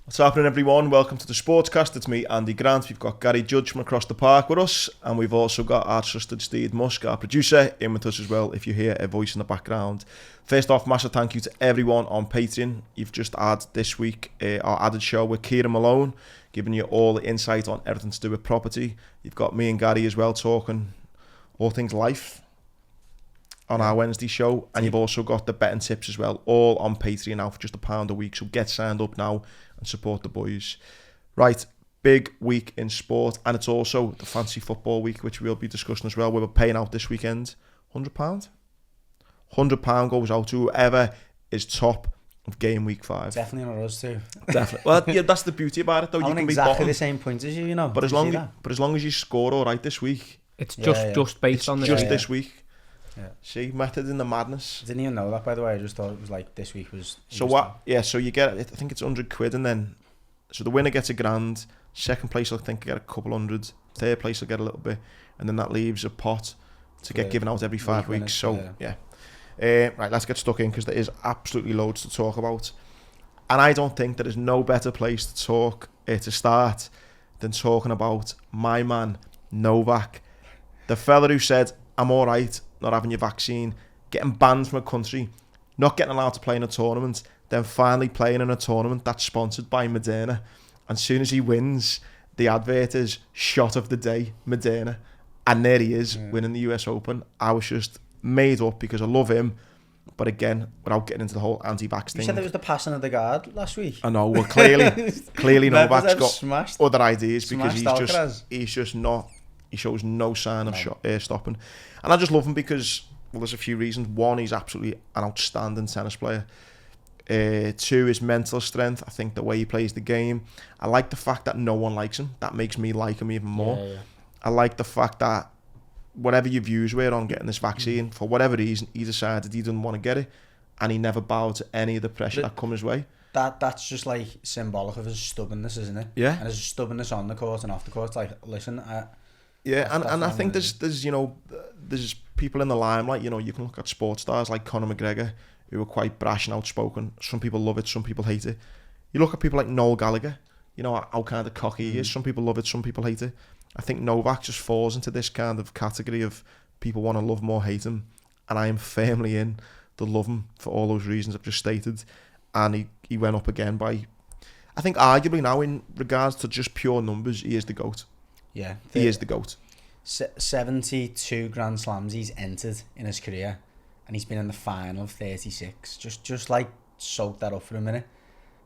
What's happening, everyone? Welcome to the Sportscast. It's me, Andy Grant. We've got Gary Judge from across the park with us, and we've also got our trusted Steve Musk, our producer, in with us as well, if you hear a voice in the background. First off, massive thank you to everyone on Patreon. You've just had this week our added show with Kieran Malone, giving you all the insight on everything to do with property. You've got me and Gary as well talking all things life on our Wednesday show, and you've also got the betting tips as well, all on Patreon now for just £1 a week. So get signed up now and support the boys. Right, big week in sport, and it's also the fantasy football week, which we'll be discussing as well. We're paying out this weekend £100. £100 goes out to whoever is top of game week 5. Definitely not us too. Definitely. Well, yeah, that's the beauty about it, though. I'm you can exactly be the same points as you, know. But as long as you score all right this week, it's just based on this week. Yeah. See, method in the madness. I didn't even know that, by the way. I just thought it was like this week was. So what? Yeah, so you get, I think it's £100, and then so the winner gets £1,000. Second place, I think, will get a couple hundred. Third place will get a little bit, and then that leaves a pot to get given out every 5 weeks. So yeah. Right, let's get stuck in because there is absolutely loads to talk about, and I don't think there is no better place to talk to start than talking about my man Novak, the fella who said, "I'm all right, not having your vaccine," getting banned from a country, not getting allowed to play in a tournament, then finally playing in a tournament that's sponsored by Moderna. And as soon as he wins, the advert is shot of the day, Moderna. And there he is, winning the US Open. I was just made up because I love him. But again, without getting into the whole anti-vax thing. You said there was the passing of the guard last week. I know, well, clearly Novak's got smashed, other ideas because he's just not, he shows no sign of stopping. And I just love him because, well, there's a few reasons. One, he's absolutely an outstanding tennis player. 2, his mental strength. I think the way he plays the game. I like the fact that no one likes him. That makes me like him even more. Yeah. I like the fact that whatever your views were on getting this vaccine, for whatever reason, he decided he didn't want to get it, and he never bowed to any of the pressure that come his way. That's just like symbolic of his stubbornness, isn't it? Yeah. And his stubbornness on the court and off the court. It's like, listen, and I think there's people in the limelight. You know, you can look at sports stars like Conor McGregor, who are quite brash and outspoken. Some people love it, some people hate it. You look at people like Noel Gallagher, you know how kind of cocky he is. Some people love it, some people hate it. I think Novak just falls into this kind of category of people want to love him or hate him, and I am firmly in the love him for all those reasons I've just stated. And he went up again by, I think arguably now in regards to just pure numbers, he is the GOAT. Yeah. He is the GOAT. 72 Grand Slams he's entered in his career, and he's been in the final of 36. Just like soak that up for a minute.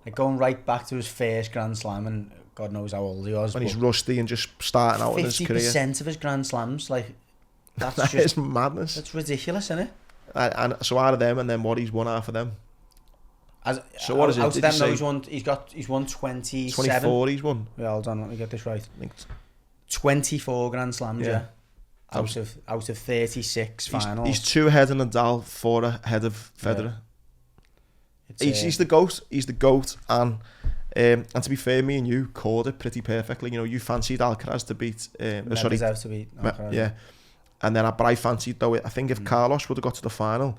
Like going right back to his first Grand Slam, and God knows how old he was. When he's rusty and just starting out in his career. 50% of his Grand Slams, like that is madness. That's ridiculous, isn't it? And so out of them, and then what he's won half of them. So what is it? Out of them, he's won 27. 24 he's won. Yeah, hold on, let me get this right. I think 24 Grand Slams, yeah. Out of 36 finals. He's 2 ahead of Nadal, 4 ahead of Federer. Yeah. He's the GOAT. He's the GOAT, and to be fair, me and you called it pretty perfectly. You know, you fancied Alcaraz to beat. Medvedev to beat Alcaraz. Yeah, and then I fancied though. I think if Carlos would have got to the final,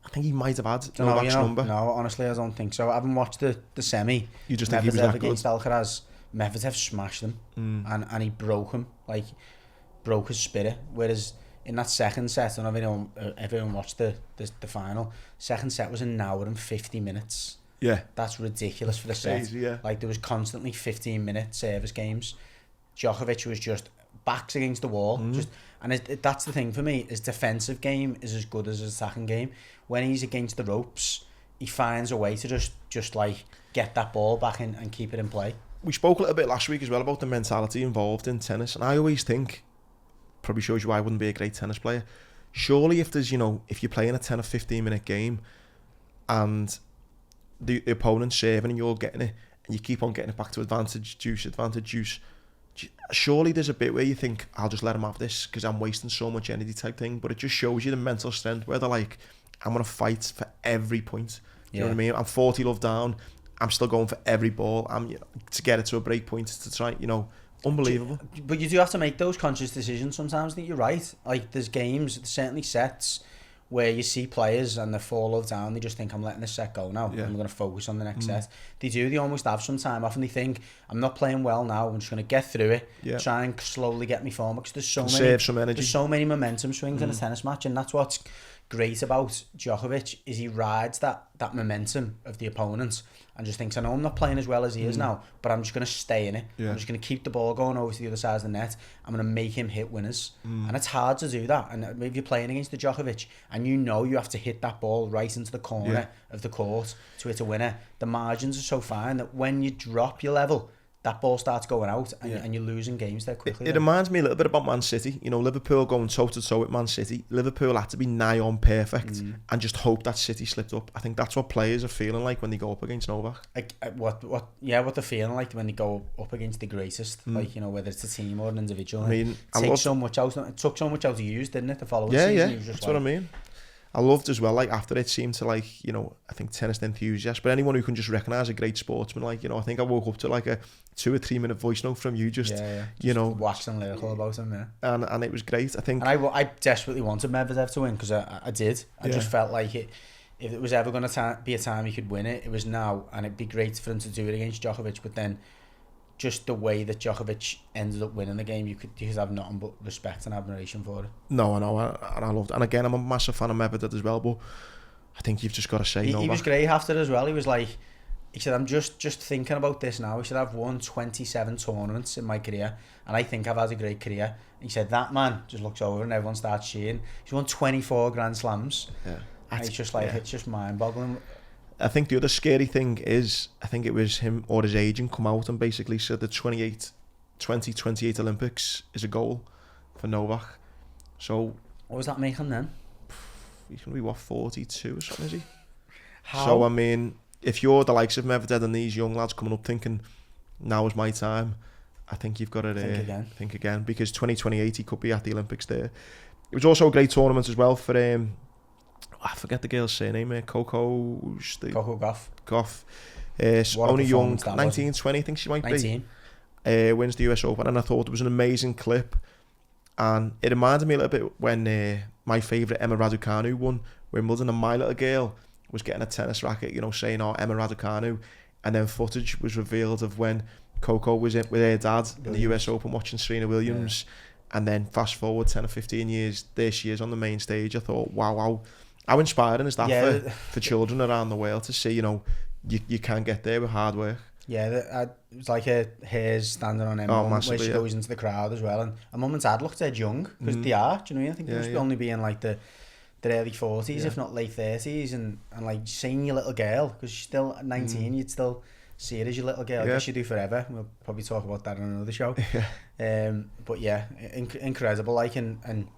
I think he might have had Novak's number. No, honestly, I don't think so. I haven't watched the semi. You just think he was that good? Against Alcaraz, Medvedev smashed him, and he broke him, like broke his spirit. Whereas in that second set, I don't know if everyone watched the final. Second set was an hour and 50 minutes. Yeah, that's ridiculous for the set. Crazy, yeah. Like there was constantly 15-minute service games. Djokovic was just backs against the wall. And that's the thing for me. His defensive game is as good as his attacking game. When he's against the ropes, he finds a way to just like get that ball back in and keep it in play. We spoke a little bit last week as well about the mentality involved in tennis, and I always think, probably shows you why I wouldn't be a great tennis player. Surely if there's, if you're playing a 10 or 15 minute game and the opponent's serving and you're getting it and you keep on getting it back to advantage juice, surely there's a bit where you think, I'll just let him have this because I'm wasting so much energy type thing. But it just shows you the mental strength where they're like, I'm going to fight for every point. You know what I mean? I'm 40 love down. I'm still going for every ball. I'm to get it to a break point to try, unbelievable. But you do have to make those conscious decisions sometimes. I think you're right. Like there's games, certainly sets, where you see players and they fall down, they just think, I'm letting this set go now, I'm going to focus on the next set. They almost have some time off, and they think, I'm not playing well now, I'm just going to get through it, try and slowly get me form, because there's so many momentum swings in a tennis match, and that's what's great about Djokovic, is he rides that momentum of the opponent and just thinks, I know I'm not playing as well as he is now, but I'm just going to stay in it. I'm just going to keep the ball going over to the other side of the net. I'm going to make him hit winners. And it's hard to do that. And if you're playing against the Djokovic and you know you have to hit that ball right into the corner of the court to hit a winner, the margins are so fine that when you drop your level, that ball starts going out and you're losing games there quickly. It reminds me a little bit about Man City. You know, Liverpool going toe-to-toe with Man City. Liverpool had to be nigh on perfect and just hope that City slipped up. I think that's what players are feeling like when they go up against Novak. What they're feeling like when they go up against the greatest, like, you know, whether it's a team or an individual. I mean, it took so much out to use, didn't it, the following season? Yeah, that's what I mean. I loved as well, like, after it seemed to, like, you know, I think tennis enthusiasts, but anyone who can just recognise a great sportsman, like, you know, I think I woke up to like a 2 or 3 minute voice note from you, just you know, waxing lyrical about him, and it was great. I think, and I desperately wanted Medvedev to win, because I did. I just felt like if it was ever going to be a time he could win it, it was now, and it'd be great for him to do it against Djokovic. But then, just the way that Djokovic ended up winning the game, you could have nothing but respect and admiration for it. No, I know, and I loved it. And again, I'm a massive fan of Medvedev as well, but I think you've just got to say he was great after as well. He was like, he said, I'm just thinking about this now. He said, I've won 27 tournaments in my career, and I think I've had a great career. He said, that man just looks over and everyone starts cheering. He's won 24 Grand Slams. And it's just like, it's just mind-boggling. I think the other scary thing is, I think it was him or his agent come out and basically said the 2028 Olympics is a goal for Novak. So what was that making then? He's going to be, 42 or something, is he? How? So, I mean, if you're the likes of Medvedev and these young lads coming up thinking, now is my time, I think you've got to think again, because 2028 he could be at the Olympics there. It was also a great tournament as well for I forget the girl's surname, Coco Gauff. Only young, 19, 20, I think she might 19. Be. Wins the US Open, and I thought it was an amazing clip. And it reminded me a little bit when my favourite Emma Raducanu won Wimbledon, and my little girl was getting a tennis racket, you know, saying, oh, Emma Raducanu. And then footage was revealed of when Coco was with her dad in the US Open watching Serena Williams. And then fast forward 10 or 15 years, there she is on the main stage. I thought, wow, how inspiring is that for children around the world to see, you know, you can get there with hard work. Yeah, it was like her hair's standing on Emma where she goes into the crowd as well. And her mum and dad looked dead young, because they are, do you know what I mean? I think they must only be in like the early 40s, if not late 30s. And like seeing your little girl, because she's still 19, you'd still see her as your little girl. I guess you do forever. We'll probably talk about that on another show. But yeah, incredible. Like, and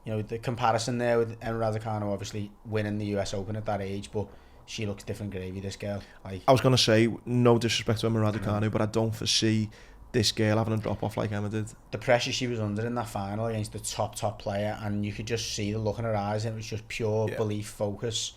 you know, the comparison there with Emma Raducanu obviously winning the US Open at that age, but she looks different gravy, this girl. Like, I was going to say, no disrespect to Emma Raducanu, but I don't foresee this girl having a drop off like Emma did. The pressure she was under in that final against the top player, and you could just see the look in her eyes, and it was just pure belief, focus,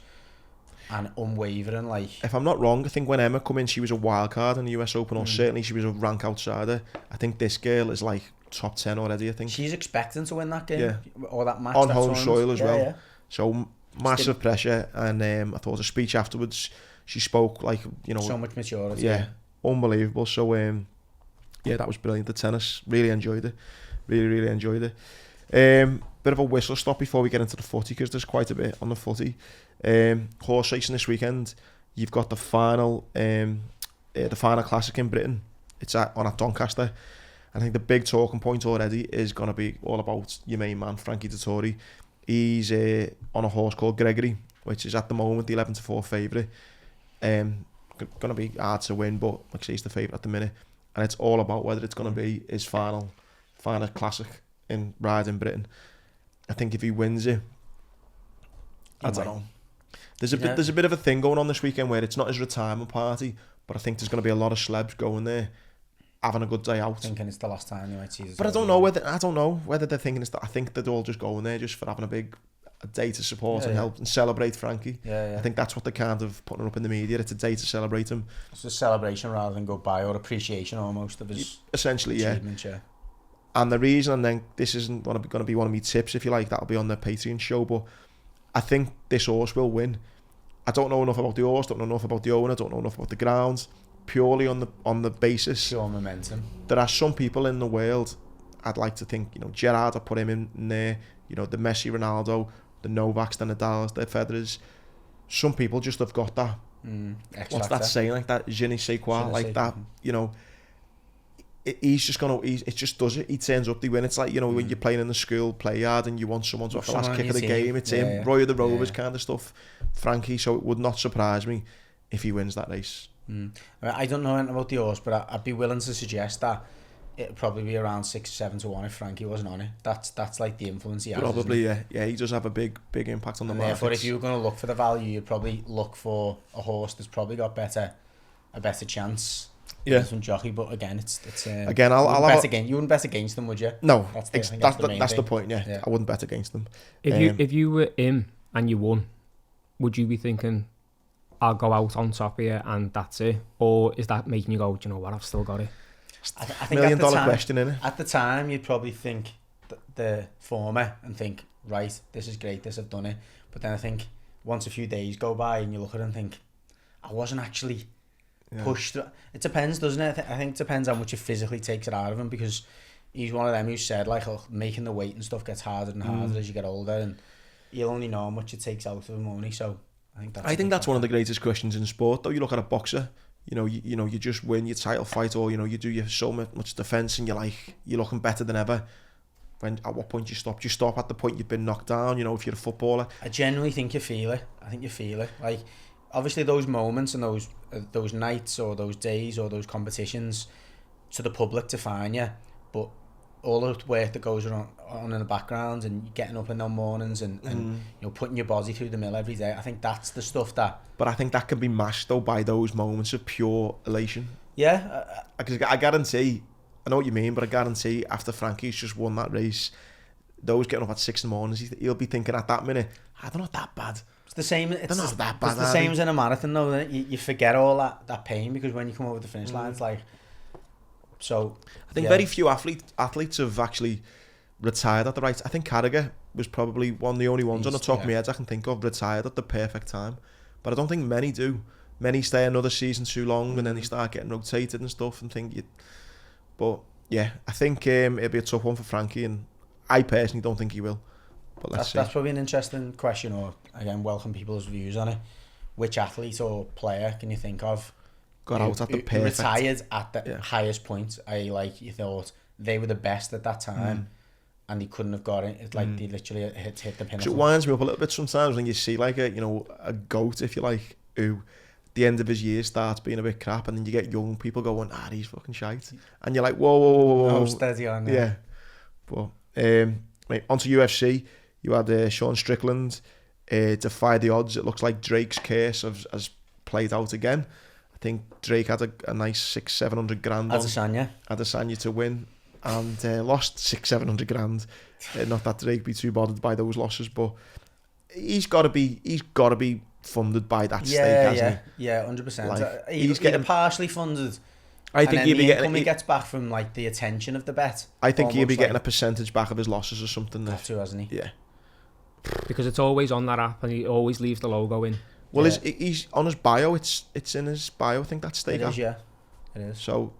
and unwavering. Like, if I'm not wrong, I think when Emma come in, she was a wild card in the US Open, or certainly she was a rank outsider. I think this girl is like top 10 already. I think she's expecting to win that game or that match on home soil as well. Yeah. So massive pressure, and I thought the speech afterwards, she spoke like, you know, so much maturity. Yeah, unbelievable. So that was brilliant. The tennis, really enjoyed it. Really enjoyed it. Bit of a whistle stop before we get into the footy, because there's quite a bit on the footy. Horse racing this weekend. You've got the final classic in Britain. It's on at Doncaster. I think the big talking point already is going to be all about your main man, Frankie Dettori. He's on a horse called Gregory, which is at the moment the 11-4 favourite. Going to be hard to win, but like I say, he's the favourite at the minute. And it's all about whether it's going to be his final classic in riding Britain. I think if he wins it, I don't know. There's a bit of a thing going on this weekend where it's not his retirement party, but I think there's going to be a lot of celebs going there, having a good day out. Thinking it's the last time they might see this. But I don't know whether they're thinking it's that. I think they're all just going there just for having a day to support and help and celebrate Frankie. I think that's what they're kind of putting up in the media. It's a day to celebrate him. It's a celebration rather than goodbye, or appreciation almost of his achievement. Yeah. And the reason, and then this isn't going to be one of my tips, if you like, that'll be on the Patreon show, but I think this horse will win. I don't know enough about the horse, don't know enough about the owner, don't know enough about the grounds. Purely on the basis, pure momentum. There are some people in the world, I'd like to think, Gerrard, I put him in there, the Messi, Ronaldo, the Novaks, the Nadals, the Federers. Some people just have got that. What's that saying? Like that, je ne sais quoi, like that, he's just gonna, it just does it. He turns up, they win. It's like, when you're playing in the school play yard and you want someone to have the last kick of the game, it's him. Roy of the Rovers kind of stuff. Frankie, so it would not surprise me if he wins that race. I don't know anything about the horse, but I'd be willing to suggest that it'd probably be around 6-7 to 1 if Frankie wasn't on it. That's like the influence he has. Probably, yeah. He does have a big impact on the market. Therefore, if you were going to look for the value, you'd probably look for a horse that's probably got a better chance. Yeah, some jockey, but again, it's again. You wouldn't bet against them, would you? No, that's the point. Yeah, I wouldn't bet against them. If you were him and you won, would you be thinking, I'll go out on top here and that's it? Or is that making you go, do you know what, I've still got it? I think $1 million question, innit? At the time, you'd probably think the former and think, right, this is great, I've done it. But then I think once a few days go by and you look at it and think, I wasn't actually pushed. It depends, doesn't it? I think it depends how much it physically takes it out of him, because he's one of them who said, like, making the weight and stuff gets harder and harder as you get older, and you'll only know how much it takes out of him only. So I think that's one of the greatest questions in sport, though. You look at a boxer, you just win your title fight, or you do your so much defence, and you're looking better than ever. At what point do you stop? Do you stop at the point you've been knocked down? If you're a footballer, I genuinely think you feel it. I think you feel it. Like, obviously those moments and those nights or those days or those competitions, to the public define you, but all the work that goes on in the background, and getting up in the mornings and putting your body through the mill every day, I think that's the stuff that... But I think that can be masked, though, by those moments of pure elation. Yeah. Because I guarantee, I know what you mean, but I guarantee after Frankie's just won that race, those getting up at 6 in the morning, he'll be thinking at that minute, they're not that bad. It's the same. It's not that bad. It's the same as in a marathon, though. You forget all that pain, because when you come over the finish line, it's like... So I think very few athletes have actually retired at the right. I think Carragher was probably one of the only ones on the top of my head I can think of retired at the perfect time. But I don't think many do. Many stay another season too long, and then they start getting rotated and stuff, and think. But yeah, I think it'll be a tough one for Frankie, and I personally don't think he will. But let's see. That's probably an interesting question, or again, welcome people's views on it. Which athlete or player can you think of got out at the perfect, retired at the highest point? You thought they were the best at that time, and they couldn't have got it. It's like they literally hit the pinnacle. It winds me up a little bit sometimes when you see like a goat, if you like, who at the end of his year starts being a bit crap, and then you get young people going, he's fucking shite, and you're like, whoa. Oh, steady on. Yeah. But onto UFC, you had Sean Strickland defy the odds. It looks like Drake's curse has played out again. I think Drake had a nice 600-700 grand Adesanya to win, and lost 600-700 grand. Not that Drake be too bothered by those losses, but he's got to be funded by that stake, hasn't he? Yeah, 100%. He's getting partially funded. I think he'll be getting. He gets back from like the attention of the bet. I think he'll be getting a percentage back of his losses or something. That too, hasn't he? Yeah. Because it's always on that app, and he always leaves the logo in. Well, he's on his bio. It's in his bio. I think that's stake. It is, yeah. It is. So,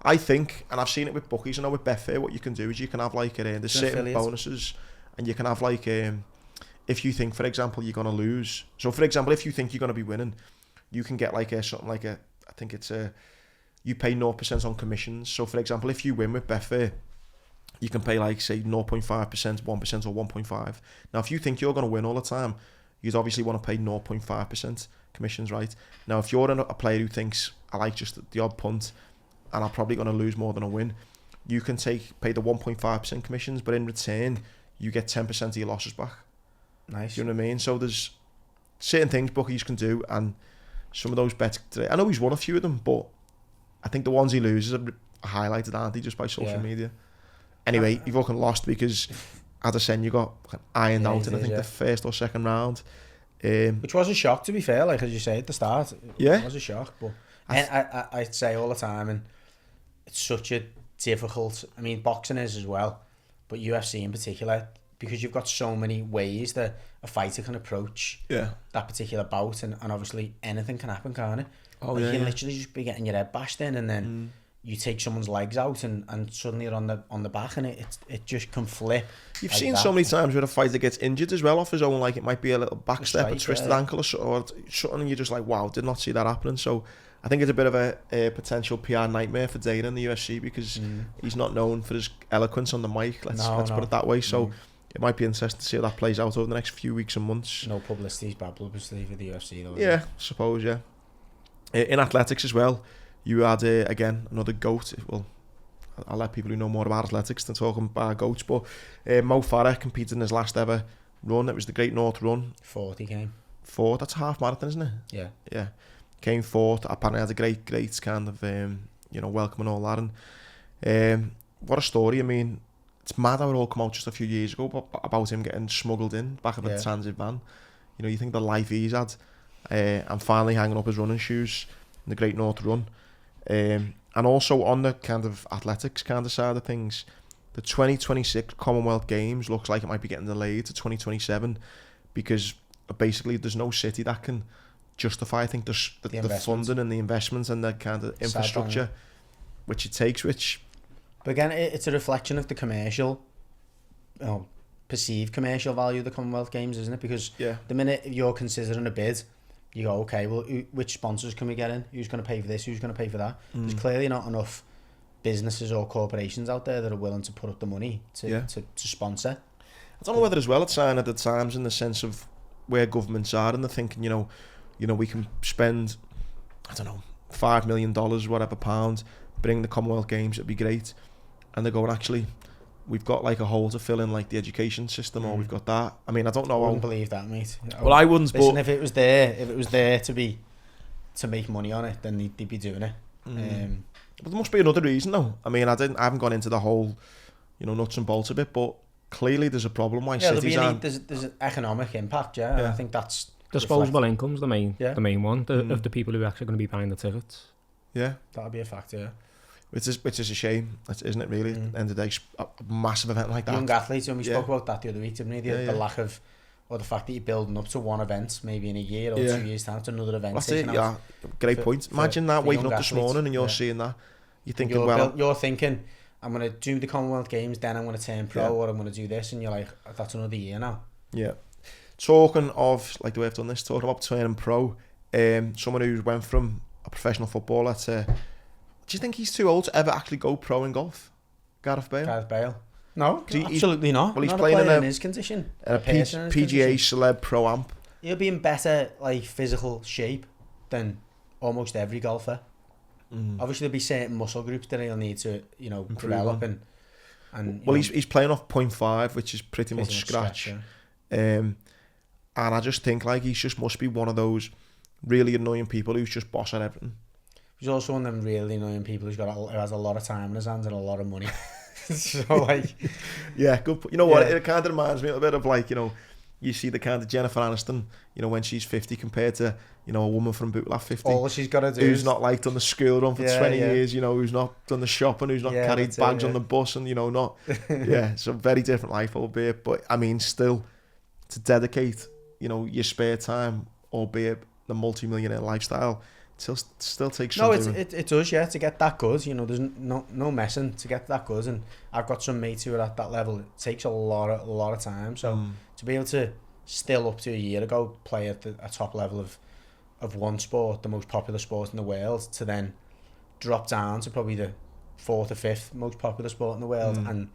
I think, and I've seen it with bookies. I know with Betfair, what you can do is you can have like there's certain bonuses, and you can have like if you think, for example, you're gonna lose. So, for example, if you think you're gonna be winning, you can get like something like I think it's you pay 0% on commissions. So, for example, if you win with Betfair, you can pay like say 0.5%, 1% or 1.5. Now, if you think you're gonna win all the time, you'd obviously want to pay 0.5% commissions, right? Now, if you're a player who thinks, I like just the odd punt, and I'm probably going to lose more than I win, you can pay the 1.5% commissions, but in return, you get 10% of your losses back. Nice. You know what I mean? So there's certain things bookies can do, and some of those bets today, I know he's won a few of them, but I think the ones he loses are highlighted, aren't they, just by social media. Anyway, he fucking lost because Adesanya got ironed out in, I think, the first or second round. Which was a shock, to be fair, like as you say at the start. It was a shock, but I say all the time, and it's such a difficult... I mean, boxing is as well, but UFC in particular, because you've got so many ways that a fighter can approach that particular bout, and obviously anything can happen, can't it? Oh, like yeah, you can literally just be getting your head bashed in, and then you take someone's legs out, and suddenly you're on the back, and it just can flip. You've like seen that. so many times where a fighter gets injured as well off his own, like it might be a little back step, right, a twisted ankle or something, and you're just like, wow, did not see that happening. So I think it's a bit of a potential PR nightmare for Dana in the UFC, because he's not known for his eloquence on the mic, let's put it that way. So it might be interesting to see how that plays out over the next few weeks and months. No publicity is bad publicity for the UFC though. Yeah, I suppose, yeah. In athletics as well, you had, again, another GOAT. Well, I'll let people who know more about athletics than talking about GOATs, but Mo Farah competed in his last ever run. It was the Great North Run. 40 came. That's a half marathon, isn't it? Yeah. Yeah. Came fourth. Apparently had a great kind of, welcome and all that. And what a story. I mean, it's mad how it all came out just a few years ago about him getting smuggled in back of a transit van. You know, you think the life he's had, and finally hanging up his running shoes in the Great North Run. And also on the kind of athletics kind of side of things, the 2026 Commonwealth Games looks like it might be getting delayed to 2027, because basically there's no city that can justify, I think, the funding and the investments and the kind of infrastructure which it takes, But again, it's a reflection of the commercial, perceived commercial value of the Commonwealth Games, isn't it? Because the minute you're considering a bid, you go, okay, well, which sponsors can we get in? Who's going to pay for this? Who's going to pay for that? There's clearly not enough businesses or corporations out there that are willing to put up the money to sponsor. I don't know whether as well it's sign at the times in the sense of where governments are, and they're thinking, you know, we can spend, I don't know, $5 million, whatever pound, bring the Commonwealth Games, it'd be great. And they're going, actually, we've got like a hole to fill in, like the education system, or we've got that. I mean, I don't know. I wouldn't believe that, mate. Well, I wouldn't. Listen, but if it was there to make money on it, then they'd be doing it. But there must be another reason, though. I mean, I haven't gone into the whole, nuts and bolts of it, but clearly there's a problem why cities aren't. There's an economic impact, and I think that's disposable income's the main one of the people who are actually going to be buying the tickets. Yeah, that'll be a factor. Which is a shame, isn't it? Really, at the end of the day, a massive event like that. Young athletes, and we spoke about that the other week, didn't we? The lack of, or the fact that you're building up to one event, maybe in a year or 2 years time, to another event. That's it. Yeah, great point. Imagine that waking up this morning and you're seeing that. You're thinking, you're thinking, I'm going to do the Commonwealth Games, then I'm going to turn pro, or I'm going to do this, and you're like, that's another year now. Yeah. Talking of, like the way I've done this, talking about turning pro, someone who went from a professional footballer to, do you think he's too old to ever actually go pro in golf? Gareth Bale? No, absolutely not. Well, he's not playing in his condition. A PGA Celeb Pro-Am. He'll be in better physical shape than almost every golfer. Obviously, there'll be certain muscle groups that he'll need to, develop and. Well, he's playing off 0.5, which is pretty much scratch. And I just think he just must be one of those really annoying people who's just boss at everything. He's also one of them really annoying people who has a lot of time in his hands and a lot of money. So yeah, good. You know what? It kind of reminds me a bit of you see the kind of Jennifer Aniston, when she's 50 compared to, a woman from Bootlaff 50. All she's got to do who's not done the school run for 20 years, who's not done the shopping, who's not carried bags on the bus and, not. It's a very different life, albeit. But I mean, still, to dedicate, your spare time, albeit the multi-millionaire lifestyle, still takes some doing. It does, to get that good. There's no messing to get that good, and I've got some mates who are at that level. It takes a lot of time. So to be able to still up to a year ago play at a top level of one sport, the most popular sport in the world, to then drop down to probably the 4th or 5th most popular sport in the world and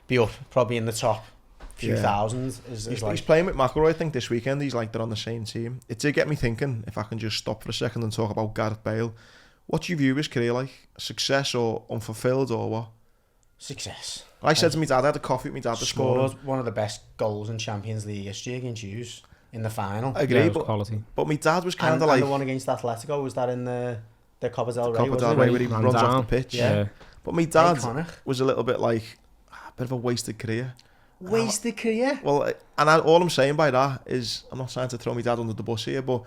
be up probably in the top few thousand he's playing with McIlroy, I think, this weekend. He's they're on the same team. It did get me thinking, if I can just stop for a second and talk about Gareth Bale. What do you view his career like? Success or unfulfilled or what? Success. I said to my dad, I had a coffee with my dad this morning. Scored one of the best goals in Champions League history against Hughes in the final. I agree, quality. But my dad was kind of and the one against Atletico, was that in the Copa del Rey? Copa del Rey, where he runs off the pitch. Yeah. But my dad was a little bit a bit of a wasted career. Wasted career? Well, all I'm saying by that is, I'm not trying to throw my dad under the bus here, but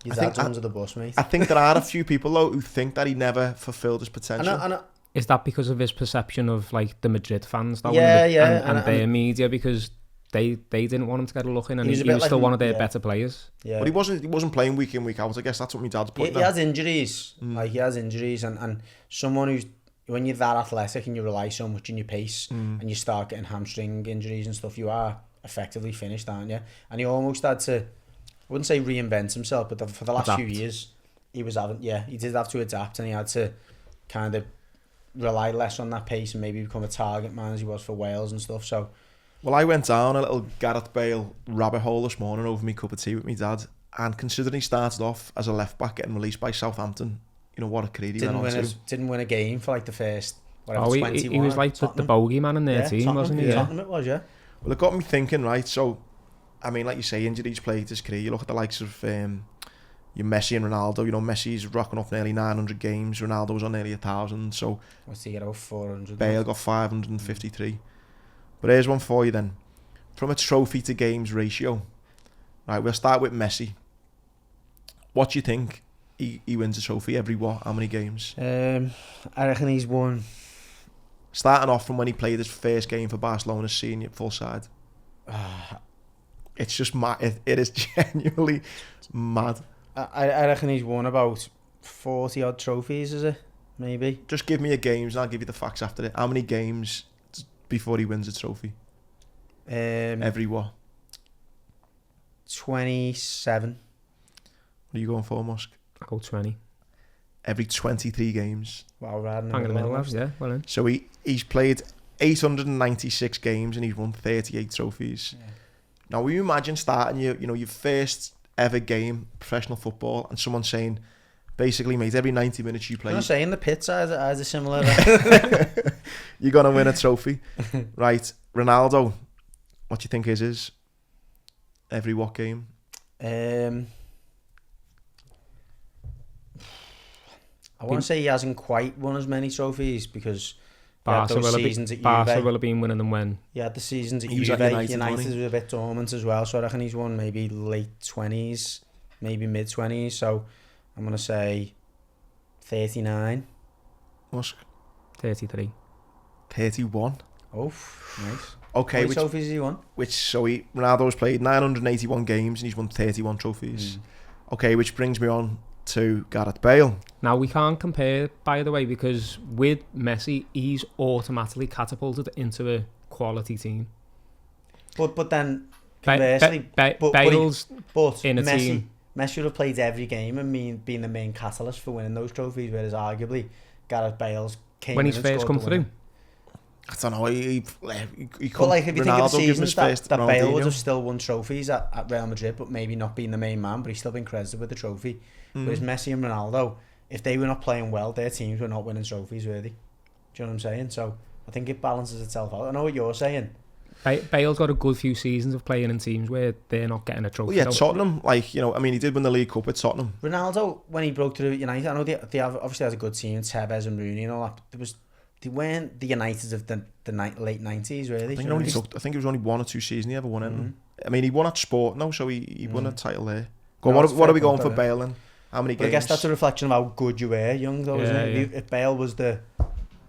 your dad's under the bus, mate. I think there are a few people, though, who think that he never fulfilled his potential. Is that because of his perception of the Madrid fans, though, and their media? Because they didn't want him to get a look in, and He he was a bit was like still one of their yeah. better players. Yeah. But he wasn't playing week in, week out. I guess that's what my dad's putting. He has injuries. Like, he has injuries, and someone who's, when you're that athletic and you rely so much on your pace and you start getting hamstring injuries and stuff, you are effectively finished, aren't you? And he almost had to, I wouldn't say reinvent himself, but for the last few years, he did have to adapt, and he had to kind of rely less on that pace and maybe become a target man as he was for Wales and stuff. So, well, I went down a little Gareth Bale rabbit hole this morning over my cup of tea with my dad, and considering he started off as a left back getting released by Southampton, you know what a career he went on to. Didn't win a game for like the first 21. He was like the bogey man in their team, wasn't he? Tottenham it was, yeah. Well, it got me thinking, right? So, I mean, like you say, injuries played his career. You look at the likes of your Messi and Ronaldo. You know, Messi's rocking up nearly 900 games. Ronaldo was on nearly 1,000. So, what's he get about 400? Bale got 553. But here's one for you then. From a trophy to games ratio, right? We'll start with Messi. What do you think he wins a trophy every what? How many games? I reckon he's won. Starting off from when he played his first game for Barcelona, senior full side. It's just mad. It is genuinely mad. I reckon he's won about 40 odd trophies, is it? Maybe. Just give me your games and I'll give you the facts after it. How many games before he wins a trophy? Every what? 27. What are you going for, Musk? I go 20. Every 23 games. Wow, right in Hang in the middle, almost. yeah. Well, then. So he's played 896 games and he's won 38 trophies. Yeah. Now, will you imagine starting your first ever game, professional football, and someone saying, basically, mate, every 90 minutes you play... I'm saying the pits has a similar... You're going to win a trophy. Right, Ronaldo, what do you think his is? Every what game? I want to say he hasn't quite won as many trophies because he had those seasons at Juve. Barca will have been winning them when... He had the seasons at He was Juve. at United was a bit dormant as well, so I reckon he's won maybe late 20s, maybe mid 20s. So I'm going to say 39. Musk? 33. 31. Oh, nice. Okay, How many trophies has he won? Ronaldo's played 981 games and he's won 31 trophies. Okay, which brings me on to Gareth Bale. Now, we can't compare, by the way, because with Messi, he's automatically catapulted into a quality team. But then, conversely, Bale's in a Messi, team. Messi would have played every game and been the main catalyst for winning those trophies, whereas arguably Gareth Bale's came when in he's and first scored come the winner. through. I don't know, he But like, if you think of the seasons that Bale would Ronaldinho. have still won trophies at Real Madrid, but maybe not been the main man, but he's still been credited with the trophy. Whereas Messi and Ronaldo, if they were not playing well, their teams were not winning trophies, were they? Do you know what I'm saying? So I think it balances itself out. I know what you're saying. Bale's got a good few seasons of playing in teams where they're not getting a trophy. Well, yeah, Tottenham, he did win the League Cup at Tottenham. Ronaldo, when he broke through at United, I know they obviously has a good team, Tevez and Rooney and all that, but they weren't the Uniteds of the late 90s, really. I think it was only 1 or 2 seasons he ever won in. I mean, he won at Sport now, so he won a title there. What are we going for Bale then? How many games? I guess that's a reflection of how good you were young, though, isn't it? Yeah. If Bale was the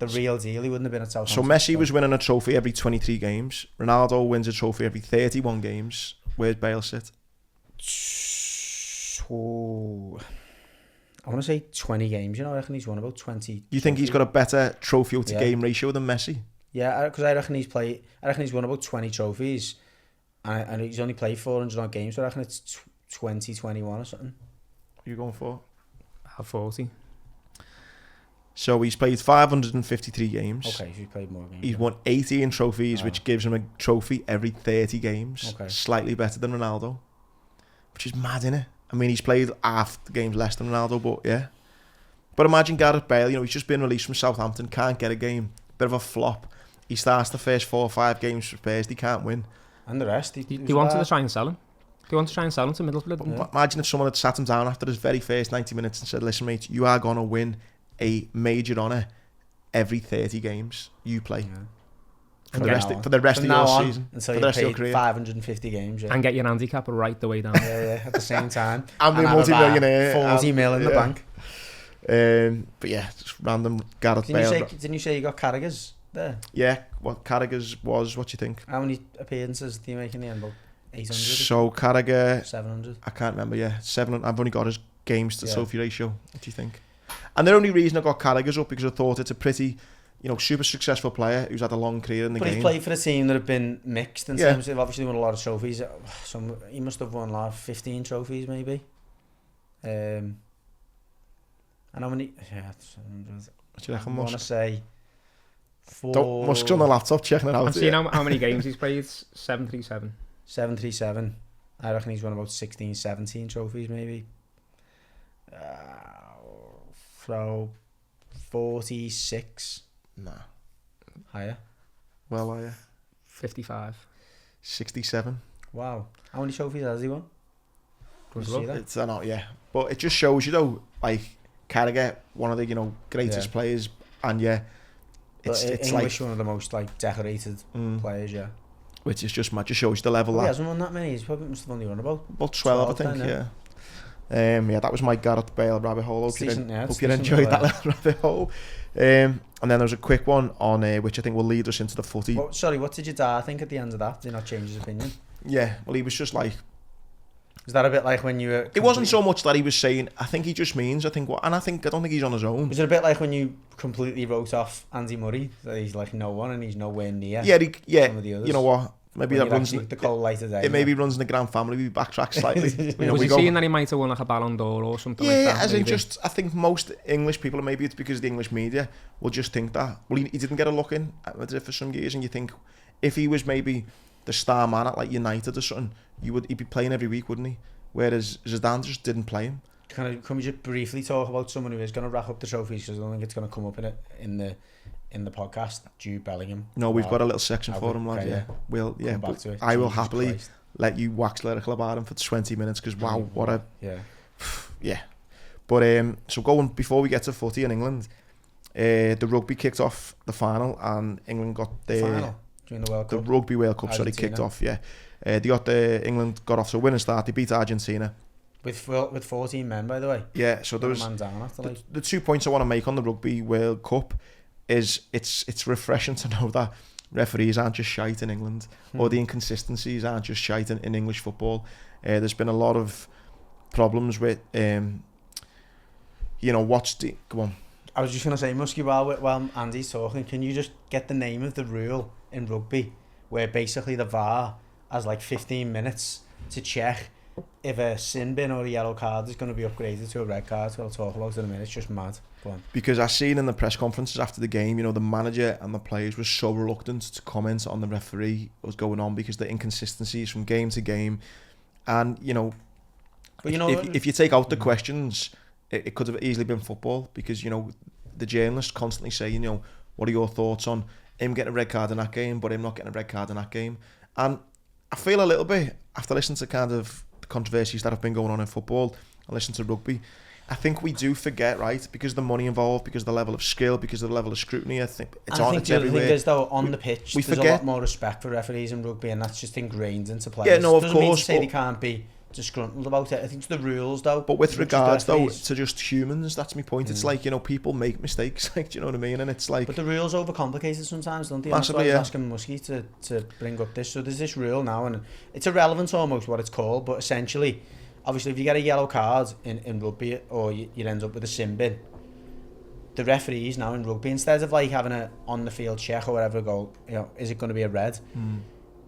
real deal, he wouldn't have been at Southampton. So Messi was winning a trophy every 23 games. Ronaldo wins a trophy every 31 games. Where's Bale sit? So, I want to say 20 games. I reckon he's won about 20. You think he's got a better trophy to game ratio than Messi? Yeah, because I reckon he's won about 20 trophies, and he's only played 400 odd games. So I reckon it's 20, 21 or something. What are you going for? 40. So he's played 553 games. Okay, so he's played more games. He's won 18 trophies, which gives him a trophy every 30 games. Okay. Slightly better than Ronaldo, which is mad, innit? I mean, he's played half the games less than Ronaldo, but yeah. But imagine Gareth Bale, he's just been released from Southampton, can't get a game, bit of a flop. He starts the first 4 or 5 games for Spurs, he can't win. And the rest, They wanted to try and sell him. They wanted to try and sell him to Middlesbrough. Yeah. Imagine if someone had sat him down after his very first 90 minutes and said, listen, mate, you are going to win a major honour every 30 games you play. Yeah. For the rest of your season. Until for the you rest of your paid career. 550 games. Yeah. And get your handicap right the way down. yeah, at the same time. I'm the multi-millionaire. 40 mil in the bank. But yeah, just random Gareth Bale. Didn't you say you got Carragher's there? Yeah, what Carragher's was, what do you think? How many appearances do you make in the end? About 800? So Carragher, 700? I can't remember, yeah. 700, I've only got his games to Yeah. trophy ratio. What do you think? And the only reason I got Carragher's up because I thought it's a pretty, super successful player who's had a long career in the But game. he's played for a team that have been mixed in Yeah. terms of obviously won a lot of trophies. He must have won like 15 trophies maybe. And how many? Yeah, 700. What do you reckon, I want to Musk? say 4. Musk's on the laptop checking it out. I'm seeing how many games he's played. 737. 737. I reckon he's won about 16, 17 trophies maybe. So 46. Nah. Higher. Well, are you? 55. 67. Wow. How many trophies has he won? Did you see that? It's not, yeah. But it just shows you, though, like, Carragher, one of the, greatest players, and it's English, like, one of the most decorated players, yeah. which is just mad. Just shows you the level. He hasn't won that many. He probably must have only won about 12, I think, then, yeah. That was my Gareth Bale rabbit hole. Hope you decent, enjoyed that little rabbit hole. And then there's a quick one on which I think will lead us into the footy. What did your dad think at the end of that? Did he not change his opinion? Yeah, well, he was just like... Was that a bit like when you were... It wasn't so much that he was saying, I think he just means, I don't think he's on his own. Was it a bit like when you completely wrote off Andy Murray? That he's like no one and he's nowhere near Yeah, some of the others? you know what? Maybe when that runs... the cold light of day. It maybe runs in the grand family, we backtrack slightly. Was he saying that he might have won like a Ballon d'Or or something like that? Yeah, as in maybe? just, I think most English people, and maybe it's because the English media, will just think that. Well, he didn't get a look in at Madrid for some years, and you think, if he was maybe the star man at like United or something, he'd be playing every week, wouldn't he? Whereas Zidane just didn't play him. Can we just briefly talk about someone who is going to rack up the trophies, because I don't think it's going to come up in the podcast? Jude Bellingham. No, we've got a little section for him, lads. Okay, Come back to it. I will Jesus happily Christ. let you wax lyrical about him for 20 minutes because wow, what a yeah. But so going before we get to footy in England, the rugby kicked off the final and England got the final during the World Cup. The Rugby World Cup, kicked off. Yeah, England got off to a winning start. They beat Argentina with 14 men, by the way. Yeah, so there was man down after, like. the 2 points I want to make on the Rugby World Cup is it's refreshing to know that referees aren't just shite in England, or the inconsistencies aren't just shite in English football. There's been a lot of problems with come on. I was just going to say, Muskie, while Andy's talking, can you just get the name of the rule in rugby where basically the VAR has like 15 minutes to check if a sin bin or a yellow card is going to be upgraded to a red card? So I'll talk about it in a minute. It's just mad. Go on. Because I seen in the press conferences after the game, the manager and the players were so reluctant to comment on the referee what was going on because the inconsistencies from game to game. And, but if you take out the questions, it could have easily been football because, the journalists constantly say, what are your thoughts on him getting a red card in that game, but him not getting a red card in that game? And I feel a little bit, after listening to kind of the controversies that have been going on in football, I listen to rugby, I think we do forget, right, because of the money involved, because of the level of skill, because of the level of scrutiny, I think it's everywhere. I think the other thing is, though, on the pitch, there's forget. a lot more respect for referees in rugby, and that's just ingrained into players. Yeah, no, of doesn't course. Mean to say they can't be disgruntled about it. I think it's the rules, though. But with regards, though, to just humans, that's my point. It's like, people make mistakes, like, do you know what I mean? And it's like... But the rules overcomplicate it sometimes, don't they? Massively, and that's why I was asking Muskie to bring up this. So there's this rule now, and it's irrelevant almost what it's called, but essentially, obviously, if you get a yellow card in rugby, or you end up with a sin bin, the referees now in rugby, instead of like having a on-the-field check or whatever, go, is it going to be a red?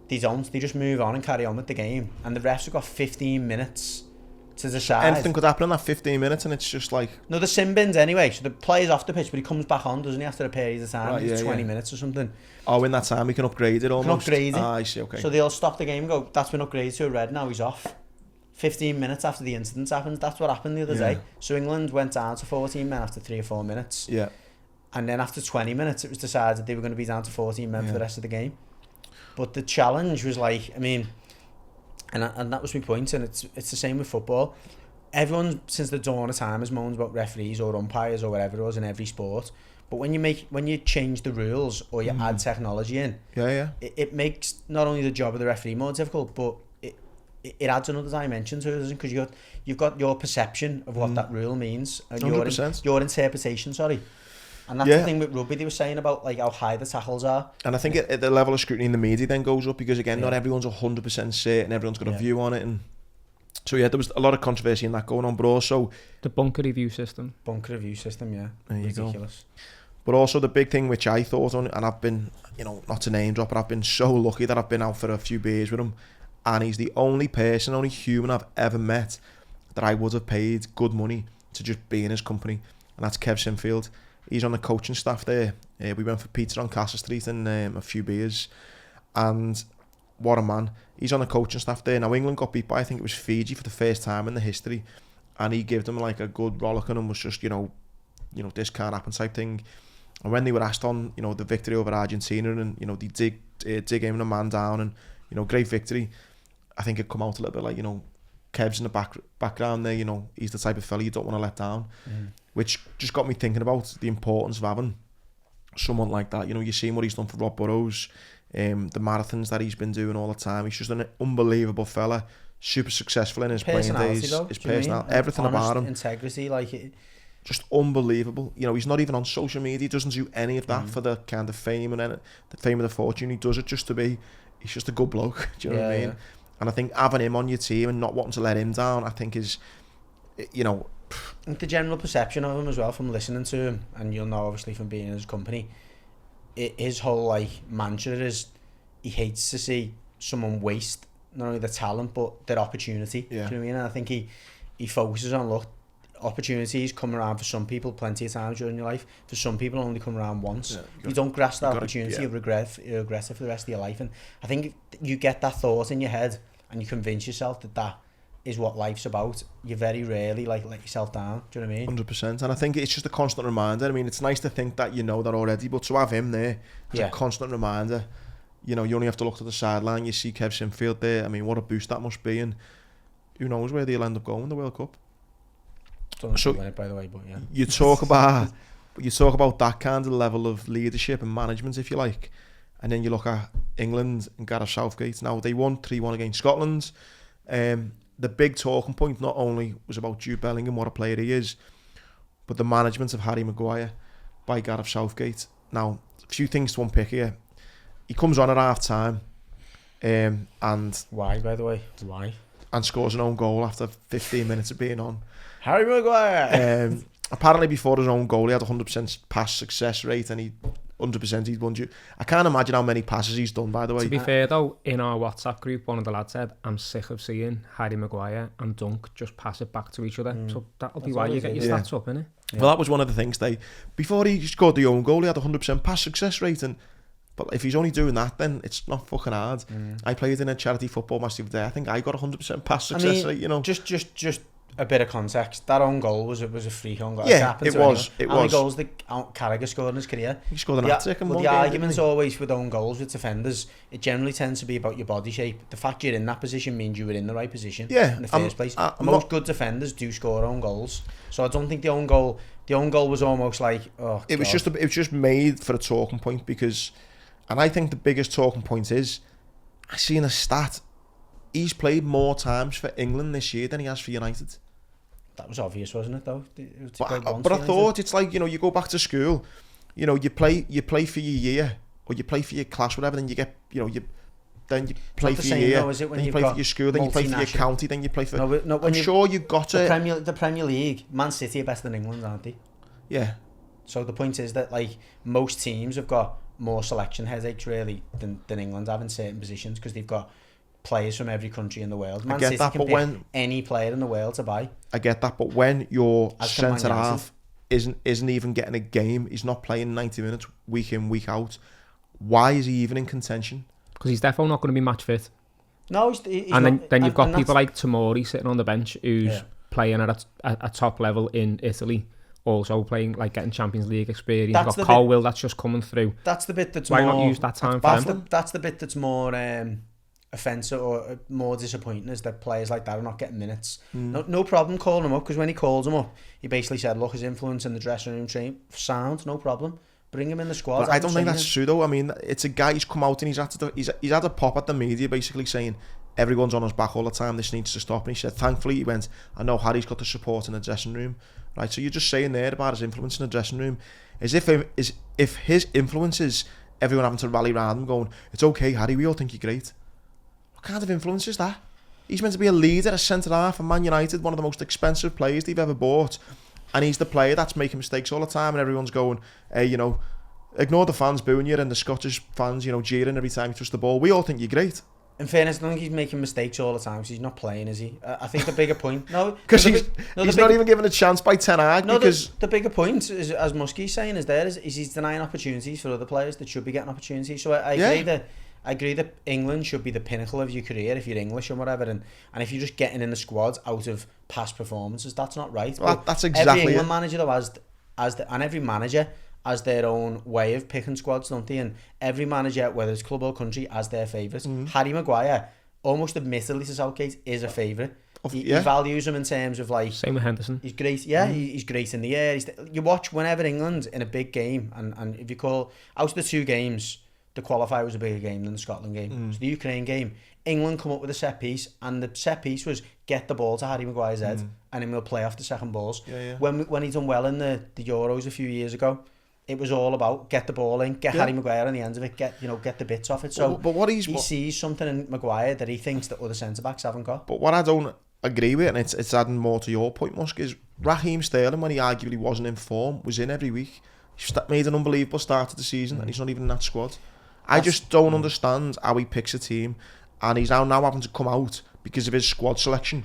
They don't. They just move on and carry on with the game. And the refs have got 15 minutes to decide. Anything could happen in that 15 minutes, and it's just like... No, the sin bins anyway. So the player's off the pitch, but he comes back on, doesn't he, after a period of time? Right, 20 minutes or something. Oh, in that time, we can upgrade it almost? Can upgrade it. I see, okay. So they'll stop the game and go, that's been upgraded to a red, now he's off. 15 minutes after the incident happens. That's what happened the other day. So England went down to 14 men after 3 or 4 minutes. Yeah. And then after 20 minutes, it was decided they were going to be down to 14 men for the rest of the game. But the challenge was like, I mean, and that was my point, and it's the same with football. Everyone since the dawn of time has moaned about referees or umpires or whatever it was in every sport. But when you change the rules or you add technology in, it makes not only the job of the referee more difficult, but it adds another dimension to it, because you've got your perception of what that rule means, and 100%. your interpretation. Sorry. And that's the thing with rugby they were saying about like how high the tackles are. And I think the level of scrutiny in the media then goes up because again, not everyone's 100% certain, everyone's got a view on it, and so there was a lot of controversy in that going on, but also the bunker review system. There you Ridiculous. Go. But also the big thing which I thought on, and I've been, not to name drop, but I've been so lucky that I've been out for a few beers with him, and he's the only human I've ever met that I would have paid good money to just be in his company, and that's Kev Sinfield. He's on the coaching staff there. We went for pizza on Castle Street and a few beers, and what a man. He's on the coaching staff there. Now England got beat by, I think it was Fiji for the first time in the history, and he gave them like a good rollicking and was just, this can't happen type thing. And when they were asked on, the victory over Argentina and, they dig him and a man down and, great victory, I think it come out a little bit like, Kev's in the background there, he's the type of fella you don't want to let down, which just got me thinking about the importance of having someone like that. You see what he's done for Rob Burrows, the marathons that he's been doing all the time. He's just an unbelievable fella, super successful in his playing days, his personality, everything about him. Integrity, like it. Just unbelievable. He's not even on social media. He doesn't do any of that for the kind of fame and the fame and the fortune. He does it just to be. He's just a good bloke. Do you know what I mean? Yeah. And I think having him on your team and not wanting to let him down, I think is, And the general perception of him as well from listening to him, and you'll know obviously from being in his company, his whole like mantra is he hates to see someone waste not only their talent but their opportunity. Yeah. Do you know what I mean? And I think he focuses on opportunities come around for some people plenty of times during your life. For some people only come around once. If you don't grasp that opportunity, you'll regret it for the rest of your life. And I think you get that thought in your head and you convince yourself that is what life's about. You very rarely let yourself down. Do you know what I mean? 100%. And I think it's just a constant reminder. I mean, it's nice to think that you know that already, but to have him there, it's a constant reminder. You only have to look to the sideline. You see Kev Sinfield there. I mean, what a boost that must be. And who knows where they'll end up going in the World Cup. So win it, by the way, but yeah. You talk about that kind of level of leadership and management, if you like, and then you look at England and Gareth Southgate. Now they won 3-1 against Scotland. The big talking point not only was about Jude Bellingham, what a player he is, but the management of Harry Maguire by Gareth Southgate. Now, a few things to unpick here. He comes on at half time, and why, by the way? Why? And scores an own goal after 15 minutes of being on. Harry Maguire. Apparently before his own goal he had 100% pass success rate, and 100% he'd won. I can't imagine how many passes he's done, by the way. To be fair though, in our WhatsApp group, one of the lads said, I'm sick of seeing Harry Maguire and Dunk just pass it back to each other. So that'll be why you get your stats up, innit? Yeah. Well, that was one of the things before he scored the own goal he had 100% pass success rate, but if he's only doing that, then it's not fucking hard. I played in a charity football match the other day. I think I got 100% pass success rate, Just a bit of context. That own goal was a free own goal. Yeah, it was. How many goals did Carragher scored in his career? He scored an hat-trick in one game. The argument's always with own goals with defenders. It generally tends to be about your body shape. The fact you're in that position means you were in the right position in the first place. Most good defenders do score own goals. So I don't think the own goal was almost like, it was just made for a talking point because, and I think the biggest talking point is, I seen a stat. He's played more times for England this year than he has for United. That was obvious, wasn't it, though? But I thought it's like, you go back to school, you play for your year or you play for your class, whatever. Then you get, then you play for your year. Then you play for your school. Then you play for your county. Then you play for. I'm sure you got it. The Premier League, Man City are better than England, aren't they? Yeah. So the point is that like most teams have got more selection headaches really than England have in certain positions because they've got players from every country in the world. Man City can pick any player in the world to buy. I get that, but when your centre half isn't even getting a game, he's not playing 90 minutes week in, week out, why is he even in contention? Because he's definitely not going to be match fit. No, he's and not, then you've got people like Tomori sitting on the bench who's playing at a top level in Italy, also playing, like, getting Champions League experience. You've got Colwill that's just coming through. That's the bit that's why more... not use that time for him? That's the bit that's more offensive or more disappointing, is that players like that are not getting minutes. No problem calling him up, because when he calls him up, he basically said, look, his influence in the dressing room sound, no problem. Bring him in the squad. But I don't think that's true, though. I mean, it's a guy who's come out and he's had a pop at the media, basically saying everyone's on his back all the time, this needs to stop. And he said, thankfully, he went, I know Harry's got the support in the dressing room. Right, so you're just saying there about his influence in the dressing room. As if his influence is everyone having to rally around him going, it's okay, Harry, we all think you're great. What kind of influence is that? He's meant to be a leader, a centre-half for Man United, one of the most expensive players they've ever bought. And he's the player that's making mistakes all the time, and everyone's going, hey, you know, ignore the fans booing you and the Scottish fans, you know, jeering every time you touch the ball. We all think you're great. In fairness, I don't think he's making mistakes all the time, because he's not playing, is he? I think the bigger point... No, because he's not even given a chance by Ten Hag. No, because the bigger point, is, as Muskie's saying, is he's denying opportunities for other players that should be getting opportunities. So I agree that England should be the pinnacle of your career if you're English and whatever, and if you're just getting in the squad out of past performances, that's not right. Well, that's exactly every England manager though and every manager has their own way of picking squads, don't they? And every manager, whether it's club or country, has their favourites. Harry Maguire, almost admittedly to Southgate, is a favourite. He values him in terms of like... Same with Henderson. He's great, yeah, he's great in the air. You watch whenever England in a big game, and if you call... Out of the 2 games, the qualifier was a bigger game than the Scotland game. So the Ukraine game, England come up with a set piece, and the set piece was get the ball to Harry Maguire's head, and then we'll play off the second balls. When he done well in the Euros a few years ago, it was all about get the ball in, get Harry Maguire on the end of it, get the bits off it. So but what he sees something in Maguire that he thinks that other centre backs haven't got. But what I don't agree with, and it's adding more to your point, Musk, is Raheem Sterling, when he arguably wasn't in form, was in every week. He made an unbelievable start to the season, and he's not even in that squad. I just don't understand how he picks a team, and he's now having to come out because of his squad selection.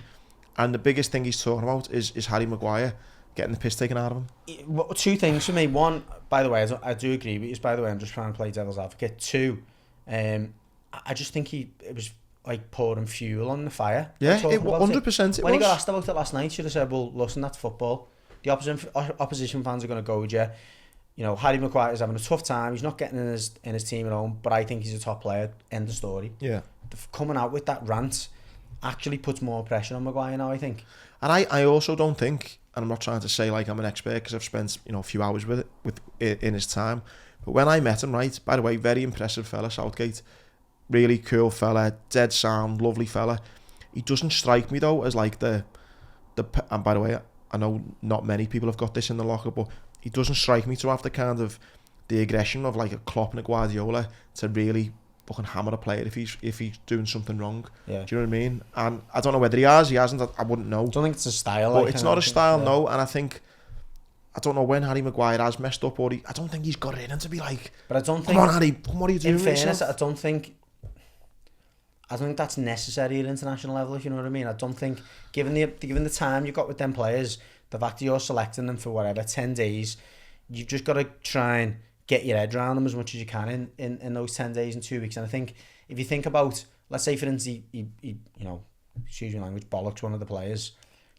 And the biggest thing he's talking about is Harry Maguire getting the piss taken out of him. 2 things for me. One, by the way, I do agree with you. By the way, I'm just trying to play devil's advocate. 2, I just think it was like pouring fuel on the fire. Yeah, 100% When he got asked about it last night, he should have said, well, listen, that's football. The opposition fans are going to go with you. You know, Harry Maguire is having a tough time. He's not getting in his team at home, but I think he's a top player. End of story. Yeah. Coming out with that rant actually puts more pressure on Maguire now, I think. And I also don't think, and I'm not trying to say like I'm an expert because I've spent a few hours with in his time, but when I met him, right, by the way, very impressive fella, Southgate, really cool fella, dead sound, lovely fella. He doesn't strike me though as like the and by the way, I know not many people have got this in the locker, but he doesn't strike me to have the kind of the aggression of like a Klopp and a Guardiola to really fucking hammer a player if he's doing something wrong. Yeah. Do you know what I mean? And I don't know whether he hasn't, I wouldn't know. I don't think it's a style. But it's not a style, no. And I don't know when Harry Maguire has messed up, or I don't think he's got it in to be like, but I don't think, come on Harry, what are you doing? In fairness, I don't think that's necessary at international level, if you know what I mean. I don't think, given the time you've got with them players, the fact that you're selecting them for whatever 10 days, you've just got to try and get your head around them as much as you can in those 10 days and 2 weeks. And I think if you think about, let's say for instance, he excuse me language, bollocks one of the players,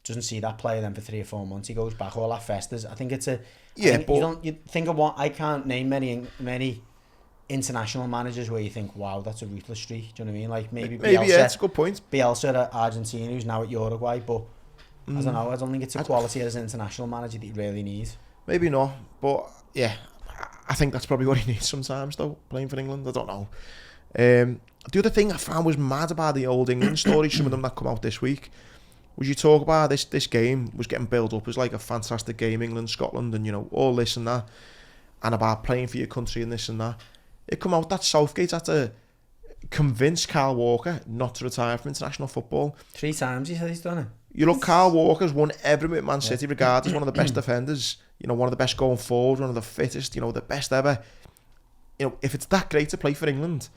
doesn't see that player then for 3 or 4 months, he goes back, all that festers. I think it's a... Yeah, but... You think of what... I can't name many international managers where you think, wow, that's a ruthless streak. Do you know what I mean? Like maybe Bielsa, yeah, it's a good point. Bielsa at Argentina, who's now at Uruguay, but I don't know. I don't think it's a quality as an international manager that you really need. Maybe not, but yeah, I think that's probably what he needs sometimes, though, playing for England. I don't know. The other thing I found was mad about the old England stories, some of them that come out this week, was you talk about this game was getting built up as like a fantastic game, England, Scotland, and all this and that, and about playing for your country and this and that. It come out that Southgate had to convince Kyle Walker not to retire from international football. 3 times he said he's done it. You look, Kyle Walker's won every with Man City, regarded as one of the best defenders, one of the best going forward, one of the fittest, the best ever. If it's that great to play for England,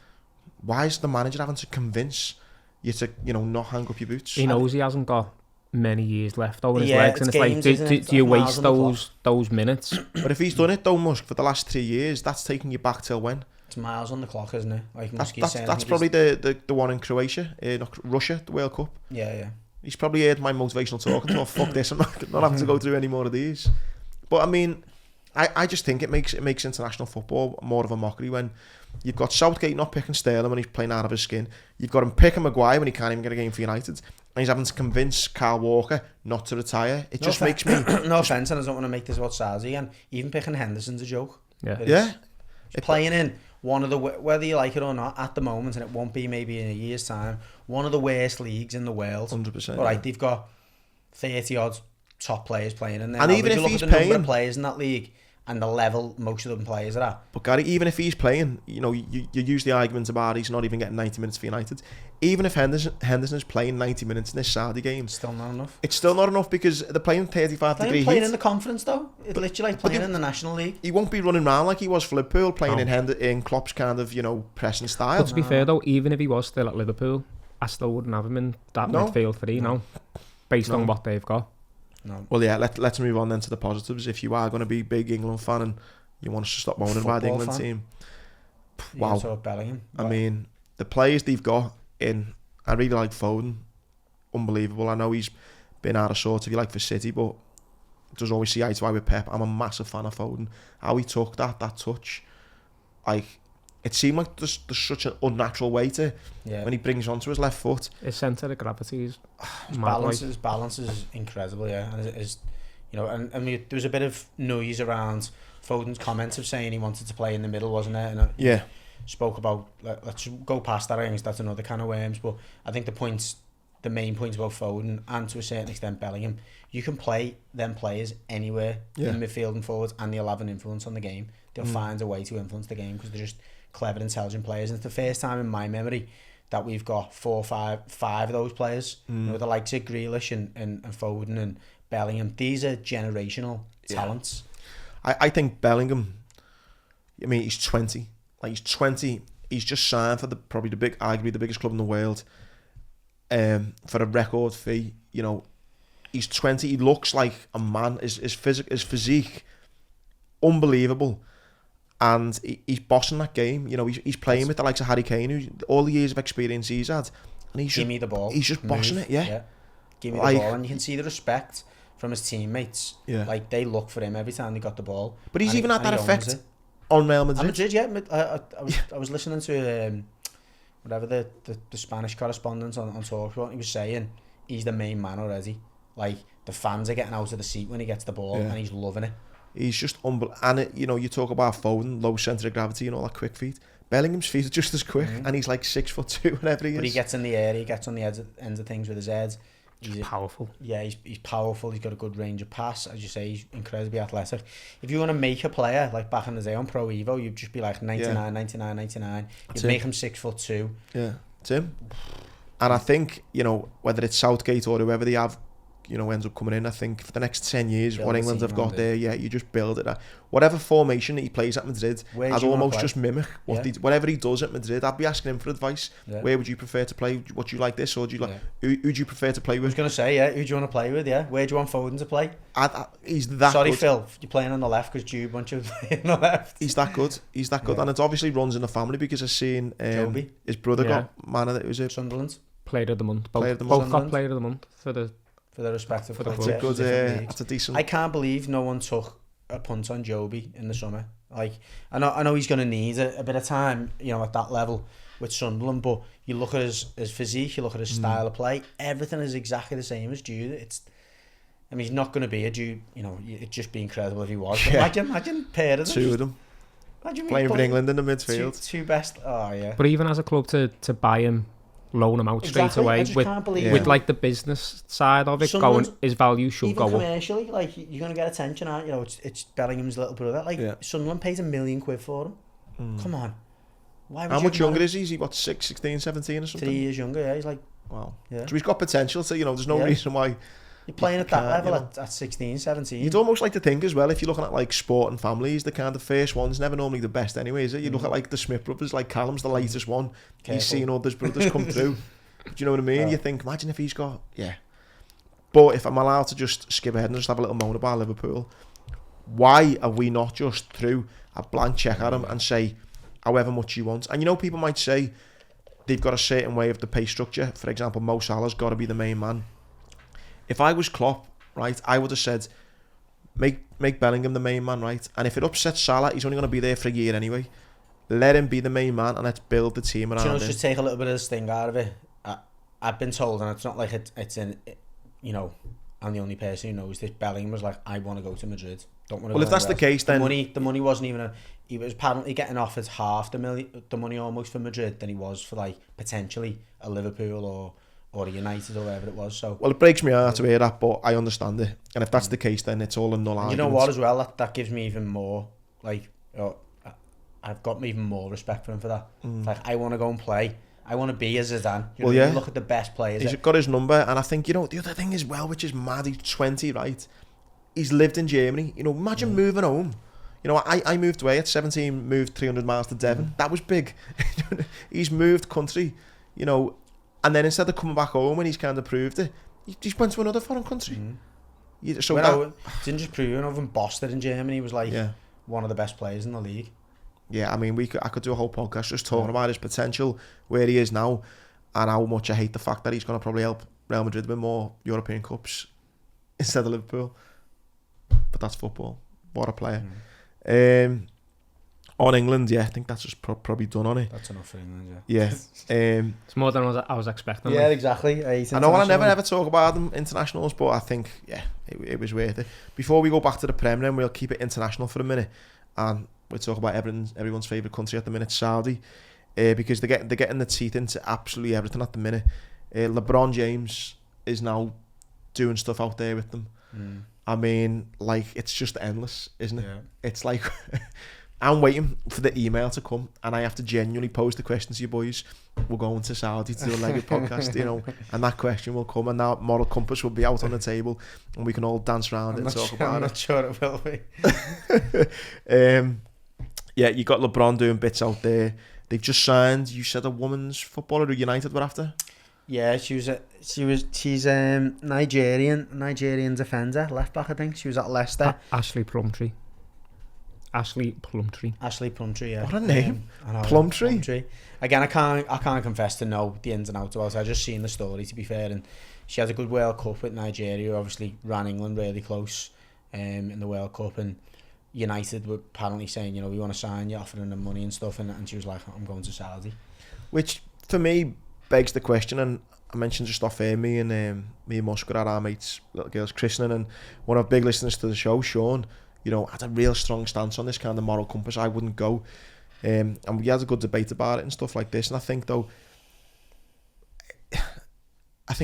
why is the manager having to convince you to, not hang up your boots? He knows he hasn't got many years left over his legs, and it's games, like, do you waste those minutes? But if he's done it though, Musk, for the last 3 years, that's taking you back till when? It's miles on the clock, isn't it? Like that's probably the one in Croatia, not Russia, the World Cup. Yeah. He's probably heard my motivational talk and thought, fuck this, I'm not having to go through any more of these. But I mean, I just think it makes international football more of a mockery when you've got Southgate not picking Sterling when he's playing out of his skin. You've got him picking Maguire when he can't even get a game for United. And he's having to convince Kyle Walker not to retire. It just makes me... No offence, and I don't want to make this about Sarzi again. Even picking Henderson's a joke. Yeah. He's playing in one of the, whether you like it or not, at the moment, and it won't be maybe in a year's time, one of the worst leagues in the world. 100%. All right, they've got 30 odd top players playing in there. And now, even if you look he's at the paying... number of players in that league, and the level most of them players are at. But Gary, even if he's playing, you use the argument about he's not even getting 90 minutes for United. Even if Henderson is playing 90 minutes in this Saudi game, It's still not enough. It's still not enough because they're playing 35-degree Playing heat. in the conference though, it's literally like playing in the National League. He won't be running around like he was for Liverpool, playing in Klopp's kind of pressing style. But to be fair though, even if he was still at Liverpool, I still wouldn't have him in that midfield three now, based on what they've got. No. Well, yeah, let's move on then to the positives. If you are going to be a big England fan and you want us to stop moaning about the England team, wow. Bellingham. I mean, the players they've got in, I really like Foden. Unbelievable. I know he's been out of sorts if you like for City, but does always see eye to eye with Pep. I'm a massive fan of Foden. How he took that touch, like, it seemed like there's such an unnatural way to when he brings onto his left foot. His centre of gravity is his balance is incredible, yeah. And and there was a bit of noise around Foden's comments of saying he wanted to play in the middle, wasn't it? And spoke about, let's go past that. I think that's another can of worms. But I think the main point about Foden and to a certain extent Bellingham, you can play them players anywhere in midfield and forwards, and they'll have an influence on the game. They'll find a way to influence the game because they're just clever, intelligent players. And it's the first time in my memory that we've got 4 or 5 of those players. The likes of Grealish and Foden and Bellingham. These are generational talents. I think Bellingham, I mean, he's 20. Like, he's 20. He's just signed for arguably the biggest club in the world, for a record fee. He's 20. He looks like a man. His physique, unbelievable. And he's bossing that game. He's playing with the likes of Harry Kane, who all the years of experience he's had, and he's give me the ball. He's just bossing it, Give me the ball, and you can see the respect from his teammates. Yeah. Like, they look for him every time they got the ball. But he's even had that effect on Real Madrid. Madrid, yeah. I was listening to whatever the Spanish correspondent on TalkSport. He was saying he's the main man already. Like, the fans are getting out of the seat when he gets the ball, and he's loving it. He's just unbelievable. And you talk about Foden, low centre of gravity and all that quick feet. Bellingham's feet are just as quick, and he's like 6'2", whatever he is. But he gets in the air, he gets on the ends of things with his head. He's powerful. Yeah, he's powerful. He's got a good range of pass. As you say, he's incredibly athletic. If you want to make a player like back in the day on Pro Evo, you'd just be like 99. You'd make him 6'2". Yeah, it's him. And I think whether it's Southgate or whoever they have, ends up coming in. I think for the next 10 years, build what England have got there, you just build it. Whatever formation that he plays at Madrid, as almost just mimic whatever he does at Madrid. I'd be asking him for advice. Yeah. Where would you prefer to play? What do you like this, or do you like? Who do you prefer to play with? I was going to say, who do you want to play with? Yeah, where do you want Foden to play? He's that. Sorry, good. Phil, you're playing on the left because Jude wants you to play on the left. He's that good. He's that good, and it obviously runs in the family because I've seen his brother got man of it. Sunderland player of the month. Both got player of the month for their respective clubs. That's a decent. I can't believe no one took a punt on Joby in the summer. Like, I know he's going to need a bit of time, at that level with Sunderland. But you look at his physique, you look at his style of play. Everything is exactly the same as Jude. He's not going to be a Jude. It'd just be incredible if he was. Yeah. Imagine pair of them. Two of them. Playing for England in the midfield. Two best. Oh yeah. But even as a club to buy him, loan him out straight away with like the business side of it going, his value should go up. Even commercially, like, you're going to get attention, aren't you? It's Bellingham's little brother. Like, Sunderland pays £1 million for him. Come on. How much younger is he? Is he 16, 17 or something? 3 years younger, yeah. He's like, wow. Yeah. So he's got potential, so there's no reason why you're playing at that level at 16, 17. You'd almost like to think as well, if you're looking at like sport and families, the kind of first one's never normally the best anyway, is it? You look at like the Smith brothers, like Callum's the latest one. He's seen all those brothers come through. Do you know what I mean? You think, imagine if he's got, But if I'm allowed to just skip ahead and just have a little moan about Liverpool, why are we not just through a blank check at him and say however much he wants? And people might say they've got a certain way of the pay structure. For example, Mo Salah's got to be the main man. If I was Klopp, right, I would have said, make Bellingham the main man, right? And if it upsets Salah, he's only going to be there for a year anyway. Let him be the main man and let's build the team around him. Just take a little bit of the sting out of it. I've been told, and it's not like I'm the only person who knows this. Bellingham was like, I want to go to Madrid. Don't want to. Well, if that's the case, then the money wasn't even. He was apparently getting offered half the money almost for Madrid than he was for like potentially a Liverpool or United or whatever it was. So Well, it breaks my heart to hear that, but I understand it. And if that's the case, then it's all a null argument. You know what, as well, that gives me even more, like, I've got even more respect for him for that. It's like, I want to go and play. I want to be a Zidane. You know, yeah. Look at the best players. He's got his number, and I think, the other thing as well, which is mad, he's 20, right? He's lived in Germany. Imagine moving home. I moved away at 17, moved 300 miles to Devon. That was big. He's moved country, and then instead of coming back home and he's kind of proved it, he just went to another foreign country. So didn't just prove it, even Boston in Germany was like one of the best players in the league. Yeah, I mean, I could do a whole podcast just talking about his potential, where he is now, and how much I hate the fact that he's going to probably help Real Madrid win more European Cups instead of Liverpool. But that's football. What a player. On England, I think that's just probably done on it. That's enough for England, yeah. It's more than I was expecting. Yeah, exactly. I know I never ever talk about them internationals, but I think, it was worth it. Before we go back to the Premier, then we'll keep it international for a minute, and we'll talk about everyone's favourite country at the minute, Saudi, because they're getting the teeth into absolutely everything at the minute. LeBron James is now doing stuff out there with them. I mean, like, it's just endless, isn't it? Yeah. It's like, I'm waiting for the email to come, and I have to genuinely pose the question to you boys. We're going to Saudi to do a Lego podcast, and that question will come, and that moral compass will be out on the table, and we can all dance around it and talk about it. I'm not sure it will be. Yeah, you got LeBron doing bits out there. They've just signed, you said, a women's footballer who United were after? Yeah, she's Nigerian defender, left back, I think. She was at Leicester. Ashley Plumtree. Ashley Plumtree, yeah. What a name. Plumtree. Again, I can't confess to know the ins and outs about it. I just seen the story, to be fair, and she had a good World Cup with Nigeria, obviously ran England really close in the World Cup, and United were apparently saying, we want to sign you, offering them money and stuff, and she was like, I'm going to Saudi. Which, for me, begs the question, and I mentioned just off air, me and Musk were at our mate's little girl's christening, and one of our big listeners to the show, Sean, had a real strong stance on this kind of moral compass. I wouldn't go, and we had a good debate about it and stuff like this. And I think, though,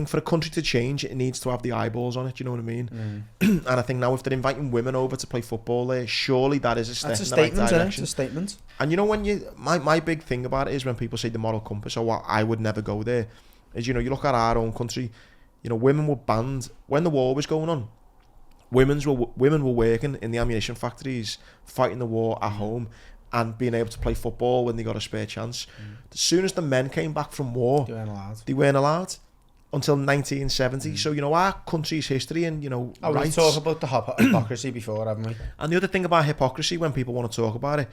for a country to change, it needs to have the eyeballs on it. You know what I mean? And I think now, if they're inviting women over to play football there, surely that is a step in the right direction. It's a statement. And when my big thing about it is when people say the moral compass, or what, I would never go there, is, you look at our own country, women were banned when the war was going on. Women were working in the ammunition factories, fighting the war at home, and being able to play football when they got a spare chance. As soon as the men came back from war, they weren't allowed until 1970. So, our country's history and, rights. We've talked about the hypocrisy before, haven't we? And the other thing about hypocrisy, when people want to talk about it,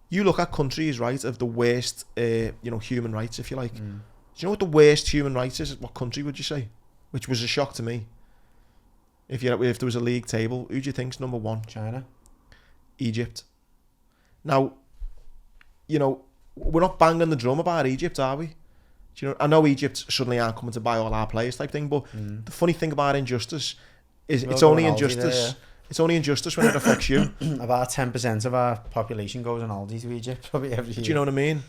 you look at countries, right, of the worst, human rights, if you like. Do you know what the worst human rights is? What country would you say? Which was a shock to me. If there was a league table, who do you think's number one? China. Egypt. Now, we're not banging the drum about Egypt, are we? I know Egypt suddenly aren't coming to buy all our players type thing, but the funny thing about injustice is it's only injustice. There. It's only injustice when it affects you. About 10% of our population goes on holiday to Egypt probably every year. Do you know what I mean?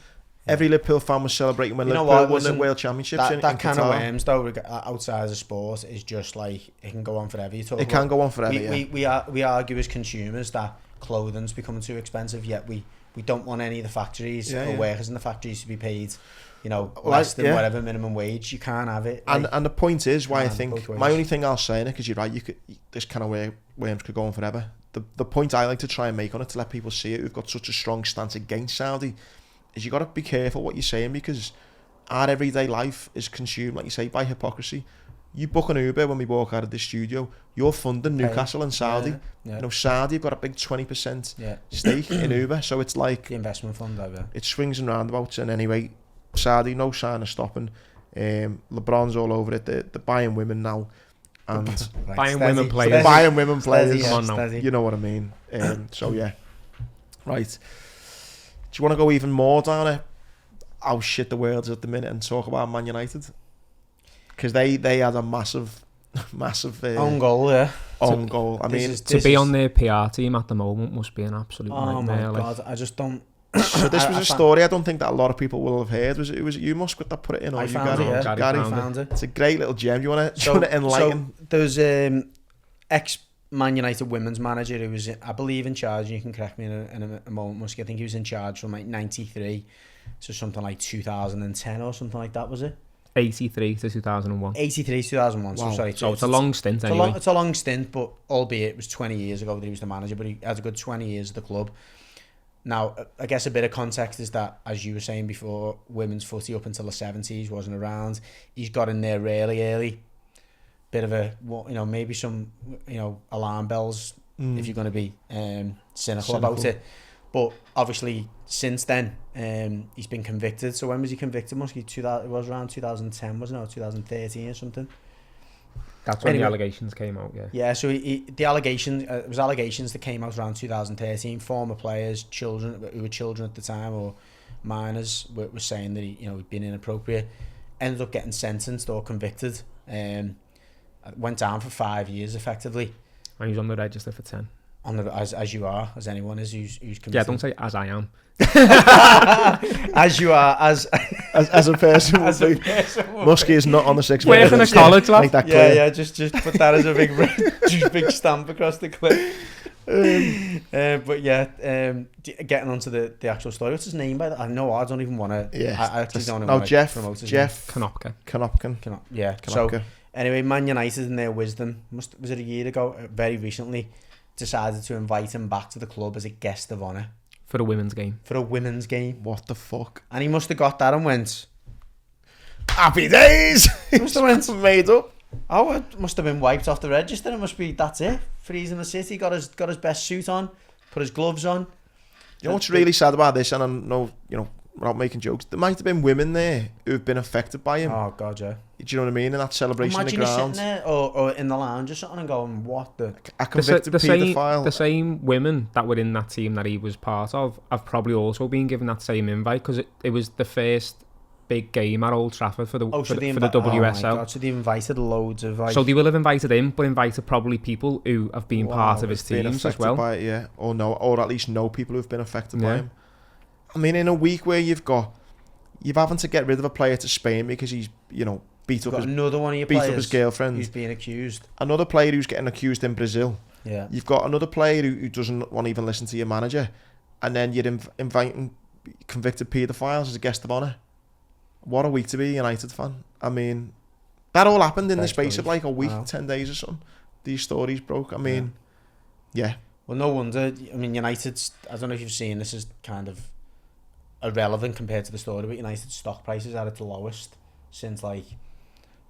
Yeah. Every Liverpool fan was celebrating when Liverpool won the World Championships in that kind Qatar. of worms, though, outside of sport, is just like, it can go on forever. It can go on forever, we argue as consumers that clothing's becoming too expensive, yet we don't want any of the factories or workers in the factories to be paid, less than whatever minimum wage. You can't have it. And the point is why I think, my only thing I'll say in it, because you're right, this kind of worms could go on forever. The point I like to try and make on it, to let people see it who've got such a strong stance against Saudi, is you got to be careful what you're saying, because our everyday life is consumed, like you say, by hypocrisy. You book an Uber when we walk out of the studio, you're funding Newcastle and Saudi. Saudi have got a big 20% stake in Uber, so it's like the investment fund over. It swings and roundabouts. And anyway, Saudi, no sign of stopping. LeBron's all over it. They're buying women now, and buying women players. Buying women players. Come on now. You know what I mean. So yeah, right. Do you want to go even more down it? How shit the world's at the minute, and talk about Man United? Because they had a massive own goal, own goal. I mean, to be on their PR team at the moment must be an absolute nightmare. Oh my God, I just don't. So this was a story I don't think that a lot of people will have heard. Was it you, Musk, that put it in? Or I you, found Gary? it, yeah. Gary found it. It's a great little gem. You want to enlighten? So there's ex-Man United women's manager who was, I believe, in charge, and you can correct me in a moment, Musk. I think he was in charge from like 93 to something like 2010 or something like that, was it? 83 to 2001. 83 to 2001, Wow. so sorry. So it's a long stint anyway. It's a long stint, but albeit it was 20 years ago that he was the manager, but he had a good 20 years at the club. Now, I guess a bit of context is that, as you were saying before, women's footy up until the 70s wasn't around. He's got in there really early. Bit of a, maybe some, alarm bells if you're going to be cynical about it. But obviously, since then, he's been convicted. So when was he convicted? It was around 2010, wasn't it? Or 2013 or something. That's when the allegations came out, yeah. Yeah, so the allegations, it was allegations that came out around 2013. Former players, children who were children at the time, or minors, were saying that he'd been inappropriate. Ended up getting sentenced or convicted. Went down for 5 years, effectively. And he's on the register for 10. As you are, as anyone is who's convicted. Yeah, don't say as I am. As you are, as a person. Muskie is not on the 6 Working minute. at college, lad. Make that clear. Yeah, just put that as a big stamp across the clip. But yeah, getting onto the actual story. What's his name? I know I don't even want to. Yeah, I actually don't even want to promote his Jeff Konopka. Yeah. Konopka. So anyway, Man United, in their wisdom, was it a year ago? Very recently, decided to invite him back to the club as a guest of honour For a women's game. What the fuck? And he must have got that and went, happy days. He must have went made up. Oh, it must have been wiped off the register. It must be, that's it. Freezing the city, got his best suit on, put his gloves on. You know what's really sad about this, and I know, without making jokes, there might have been women there who've been affected by him. Oh god, yeah. Do you know what I mean? In that celebration Imagine in the ground. sitting there or in the lounge or something and going, what the... A convicted paedophile. The same women that were in that team that he was part of have probably also been given that same invite, because it was the first big game at Old Trafford for the WSL. Oh my God, so they invited loads of... So they will have invited him, but invited probably people who have been part of his teams as well. By it, yeah. Or at least know people who've been affected by him. I mean, in a week where you're having to get rid of a player to Spain because he's, beat up his girlfriend. Who's being accused. Another player who's getting accused in Brazil. Yeah. You've got another player who doesn't want to even listen to your manager, and then you're inviting convicted paedophiles as a guest of honour. What a week to be a United fan. I mean, that all happened in the space of like a week, 10 days or something. These stories broke. I mean, yeah. Well, no wonder. I mean, United's, I don't know if you've seen, this is kind of irrelevant compared to the story, but United's stock prices are at the lowest since like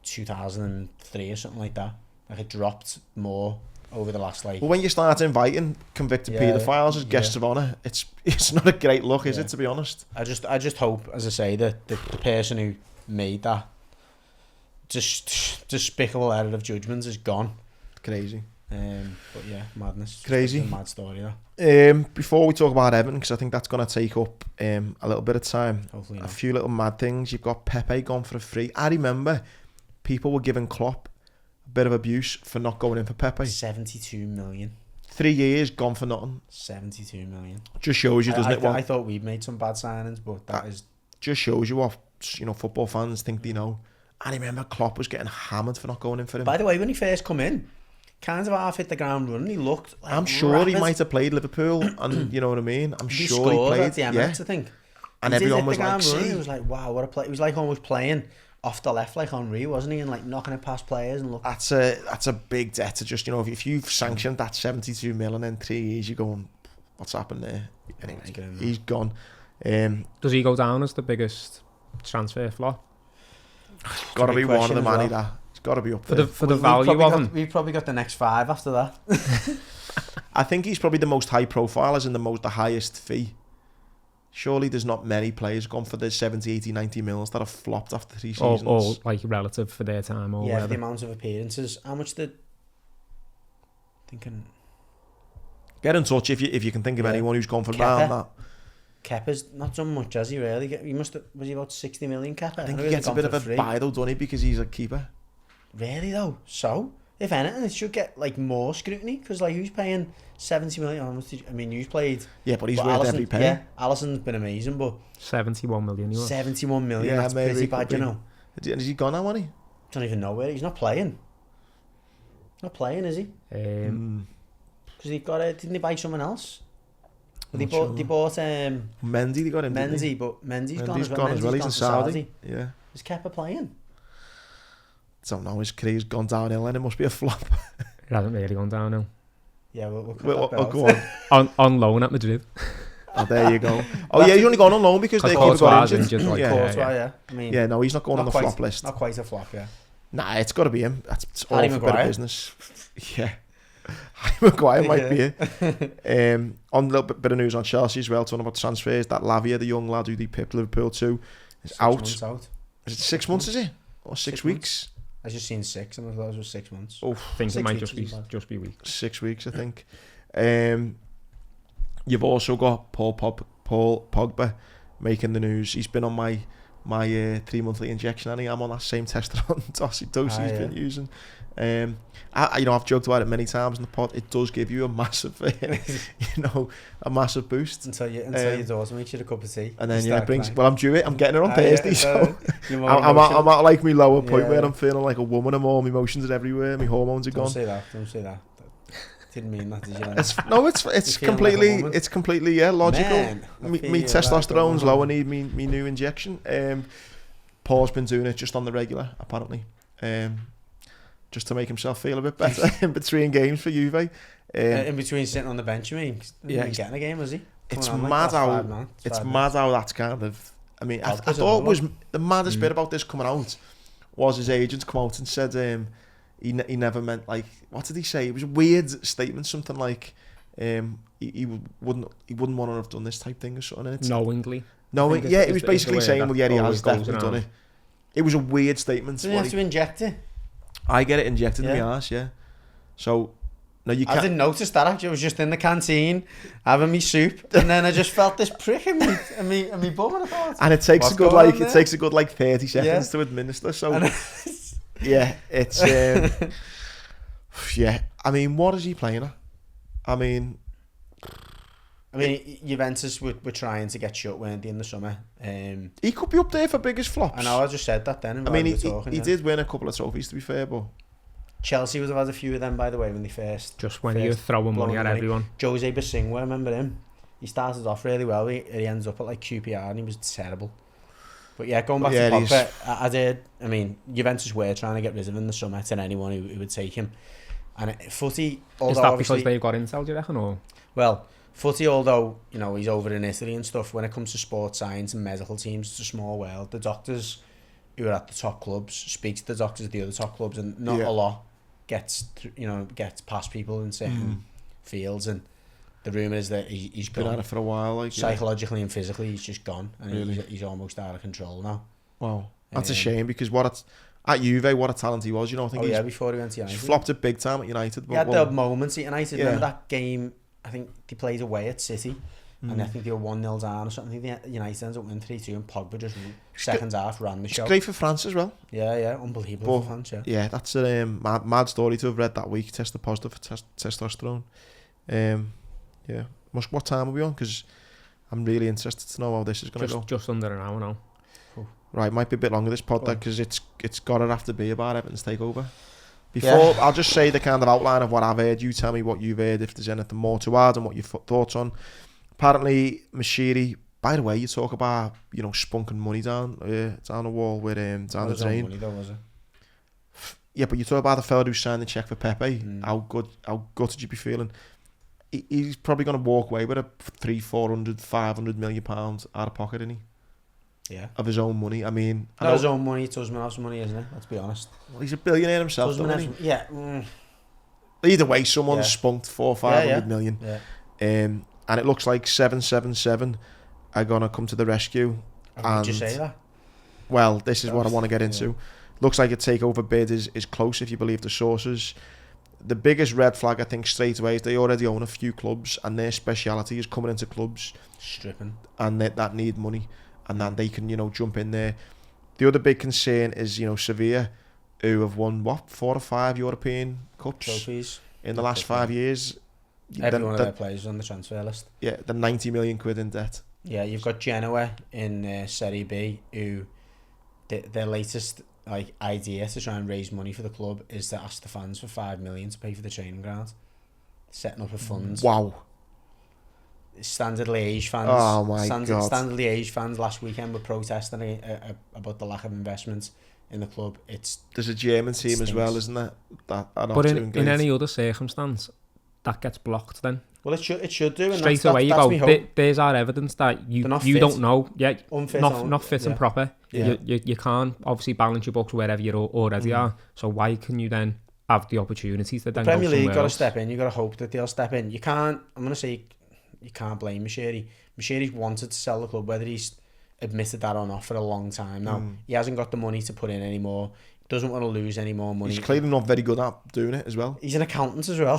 2003 or something like that. Like it dropped more over the last like... Well, when you start inviting convicted paedophiles as guests of honour, it's not a great look, is it, to be honest? I just hope, as I say, that the person who made that despicable error of judgment is gone. Crazy. But yeah, madness. Crazy. It's a mad story, that. Before we talk about Everton, because I think that's going to take up a little bit of time. Hopefully a not. few little mad things. You've got Pepe gone for a free. I remember people were giving Klopp a bit of abuse for not going in for Pepe. 72 million. 3 years gone for nothing. 72 million. Just shows you, doesn't it? I thought we'd made some bad signings, but that is... Just shows you what football fans think they know. I remember Klopp was getting hammered for not going in for him. By the way, when he first come in, kind of half hit the ground running, he looked like I'm sure he might have played Liverpool, and you know what I mean? I'm he sure he played. At the Emirates, I think. And he everyone was like, it was like, wow, what a play. He was like almost playing off the left like Henry, wasn't he? And like knocking it past players and look. That's a big debt to just, if you've sanctioned that 72 mil and then 3 years you're going, what's happened there? Anyway, he's gone. Does he go down as the biggest transfer flop? Got to be one of the money that. It's got to be up there. For the value of him. We've probably got the next 5 after that. I think he's probably the most high profile, as in the highest fee. Surely there's not many players gone for the 70, 80, 90 mils that have flopped after 3 seasons. Or like relative for their time or whatever. The amount of appearances. How much did... Thinking... Get in touch if you can think of anyone who's gone for around that. Kepa's not done much, has he really? Was he about 60 million, Kepa? I think he gets a bit of a buy though, doesn't he, because he's a keeper. Really though? So? If anything, it should get like more scrutiny because like who's paying 70 million? Who's played? Yeah, but he's worth every penny. Yeah, Alisson's been amazing, but 71 million. He was. 71 million. Yeah, that's maybe pretty it bad, could you be. know. Is he gone now, hasn't he? Don't even know where he's not playing. Not playing, is he? Because he got didn't he buy someone else? But they bought Mendy. They got him. Mendy, but Mendy's gone as well. Gone as well. He's in Saudi. Yeah. Is Kepa playing? Don't know. His career's gone downhill, and it must be a flop. It hasn't really gone down now. Yeah, we'll go on. on loan at Madrid. Oh, there you go. Oh yeah, he's only gone on loan because they keep got injured. Like, yeah. I mean, yeah, no, he's not going on the flop list. Not quite a flop, yeah. Nah, it's got to be him. That's all Harry for Maguire. better business. Yeah, Harry Maguire might be it. On a little bit of news on Chelsea as well, talking about transfers. That Lavia, the young lad who they pipped Liverpool to, is out. Out. Is it 6 months? Is it or 6 weeks? I just seen 6, and I thought it was 6 months. Oh, I think it might just be weeks. 6 weeks, I think. You've also got Paul Pogba making the news. He's been on my 3-monthly injection, and I'm on that same testosterone dose he's been using. I've joked about it many times in the pod. It does give you a massive, a massive boost until your daughter makes you a cup of tea, and then it brings. Well, I'm due it. I'm getting it on Thursday, so I'm at like my lower point where I'm feeling like a woman. And all my emotions are everywhere. My hormones are gone. Don't say that. Didn't mean that, did you? It's completely logical. Me testosterone's low. I need me new injection. Paul's been doing it just on the regular, apparently, just to make himself feel a bit better in between games for Juve. In between sitting on the bench, you mean? Yeah, he's getting a game, was he? It's mad how that's kind of. I mean, I thought was the maddest bit about this coming out was his agent come out and said he never meant, like, what did he say? It was a weird statement, something like he wouldn't want to have done this type thing or something. Knowingly. Yeah, it was basically saying, well, yeah, he has definitely done it. It was a weird statement. So you have to inject it? I get it injected in my arse, yeah. So, no, you can't. I didn't notice that, actually. I was just in the canteen having me soup, and then I just felt this prick in me bum, and I thought, and it takes a good 30 seconds to administer, so yeah, it's yeah. I mean, what is he playing at? I mean, Juventus were trying to get shut, weren't they, in the summer? He could be up there for biggest flops. I know, I just said that then. He did win a couple of trophies, to be fair, but Chelsea would have had a few of them, by the way, when they first. Just when you're throwing money at everyone. Jose Bosingwa, remember him? He started off really well. He ends up at like QPR, and he was terrible. But yeah, going back to Pogba, I mean, Juventus were trying to get rid of him in the summer to anyone who would take him. And Footy, although is that because they've got intel, do you reckon? Or? Well, Footy, although he's over in Italy and stuff, when it comes to sports science and medical teams, it's a small world. The doctors who are at the top clubs speak to the doctors at the other top clubs, and not a lot gets past people in certain fields. And the rumour is that he's been at it for a while, like psychologically and physically, he's just gone, and he's almost out of control now. Wow, that's a shame, because at Juve, what a talent he was. I think before he went to United, he's flopped it big time at United. He had the moments at United. Remember that game? I think they played away at City, and I think they were 1-0 down or something. I think United ends up winning 3-2, and Pogba just second half ran the show. It's great for France as well. Yeah, unbelievable for France. Yeah, that's a mad story to have read that week. Tested positive for testosterone. Yeah. What time are we on? Because I'm really interested to know how this is going to go. Just under an hour now. Cool. Right, might be a bit longer this pod, because it's got to have to be about Everton's takeover. Before, I'll just say the kind of outline of what I've heard. You tell me what you've heard, if there's anything more to add, and what your thoughts on. Apparently, Mashiri, by the way, you talk about, spunking money down the wall with down the drain. Money though, was it? Yeah, but you talk about the fella who signed the cheque for Pepe. How gutted you be feeling? He's probably going to walk away with a 300, 400, 500 million pounds out of pocket, isn't he? Yeah. Of his own money. I mean, not his own money, it's Usmanov's money, isn't it? Let's be honest. Well, he's a billionaire himself, isn't he? Yeah. Either way, someone's spunked 400 or 500 million. Yeah. And it looks like 777 are going to come to the rescue. Did you say that? Well, this is what I want to get into. Yeah. Looks like a takeover bid is close, if you believe the sources. The biggest red flag, I think, straight away is they already own a few clubs, and their speciality is coming into clubs stripping, and that need money, and then they can jump in there. The other big concern is Sevilla, who have won, 4 or 5 European Cups Trophies. in the last 5 years. Every one of their players is on the transfer list. Yeah, they're 90 million quid in debt. Yeah, you've got Genoa in Serie B, who their latest idea to try and raise money for the club is to ask the fans for 5 million to pay for the training ground, setting up a fund. Wow. Standard Liège fans. Oh my God. Standard Liège fans last weekend were protesting about the lack of investment in the club. There's a German team as well, isn't there? That are not But doing great. in any other circumstance, that gets blocked then. Well, it should do. And straight away you go, there's our evidence that you don't know. Yeah, not fit and proper. Yeah. You can't obviously balance your books wherever you already are. So why can you then have the opportunities to then Premier go League somewhere got to else? step in. You got to hope that they'll step in. You can't. I'm gonna say you can't blame Mashiri. Mashiri's wanted to sell the club, whether he's admitted that or not, for a long time now. He hasn't got the money to put in anymore. Doesn't want to lose any more money. He's clearly not very good at doing it as well. He's an accountant as well,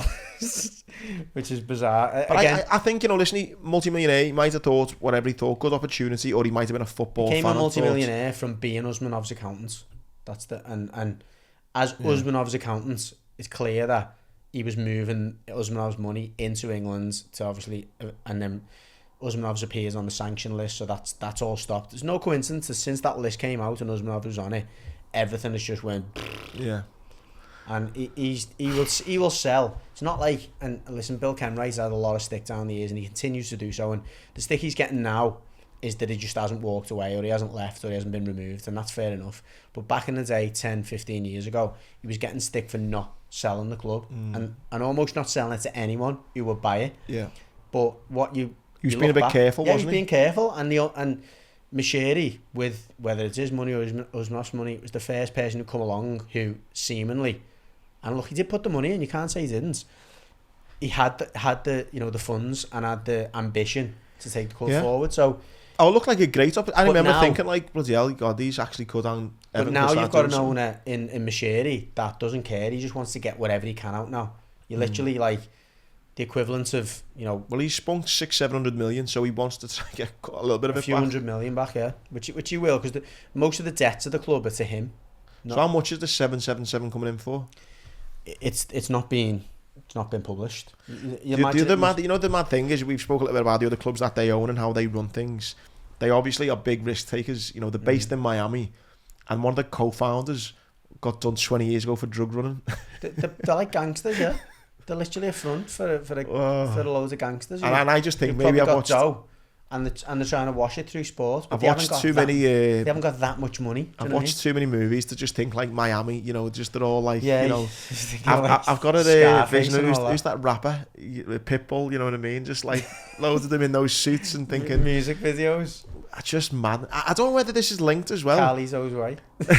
which is bizarre. But again, I think, listen, multi-millionaire, he might have thought whatever he thought, good opportunity, or he might have been a football fan. He became a multi-millionaire from being Usmanov's accountant. That's and as Usmanov's accountant, it's clear that he was moving Usmanov's money into England to obviously, and then Usmanov's appears on the sanction list, so that's all stopped. There's no coincidence that since that list came out and Usmanov was on it, everything has just went. Yeah. And he will sell. It's not like, and listen, Bill Kenwright's had a lot of stick down the years and he continues to do so, and the stick he's getting now is that he just hasn't walked away, or he hasn't left, or he hasn't been removed, and that's fair enough. But back in the day, 10, 15 years ago, he was getting stick for not selling the club and almost not selling it to anyone who would buy it. Yeah. But what he was being a bit careful, wasn't he? Yeah, he was being careful, and Mashiri, with whether it's his money or Usmanov's money, was the first person to come along who seemingly, and look, he did put the money in, you can't say he didn't. He had the the funds and had the ambition to take the club forward. So it looked like a great opportunity. I remember thinking, bloody hell, God, these actually cut down. But now you've got an owner in Mashiri that doesn't care. He just wants to get whatever he can out now. You literally the equivalent of, Well, he's spunked 600-700 million, so he wants to try and get a little bit of a it few back. 100 million back, yeah. Which he will, because most of the debts of the club are to him. So how much is the 777 coming in for? It's not been published. The mad thing is, we've spoken a little bit about the other clubs that they own and how they run things. They obviously are big risk takers. They're based in Miami, and one of the co-founders got done 20 years ago for drug running. They're like gangsters, yeah. They're literally a front for loads of gangsters. And I just think maybe I've watched Joe, and they're trying to wash it through sports. But I've watched too many. They haven't got that much money. I've watched too many movies to just think like Miami. Just they're all like, I've I've got a vision of who's that rapper, Pitbull. You know what I mean? Just like loads of them in those suits and thinking music videos. Just mad. I don't know whether this is linked as well. Cali's always right. I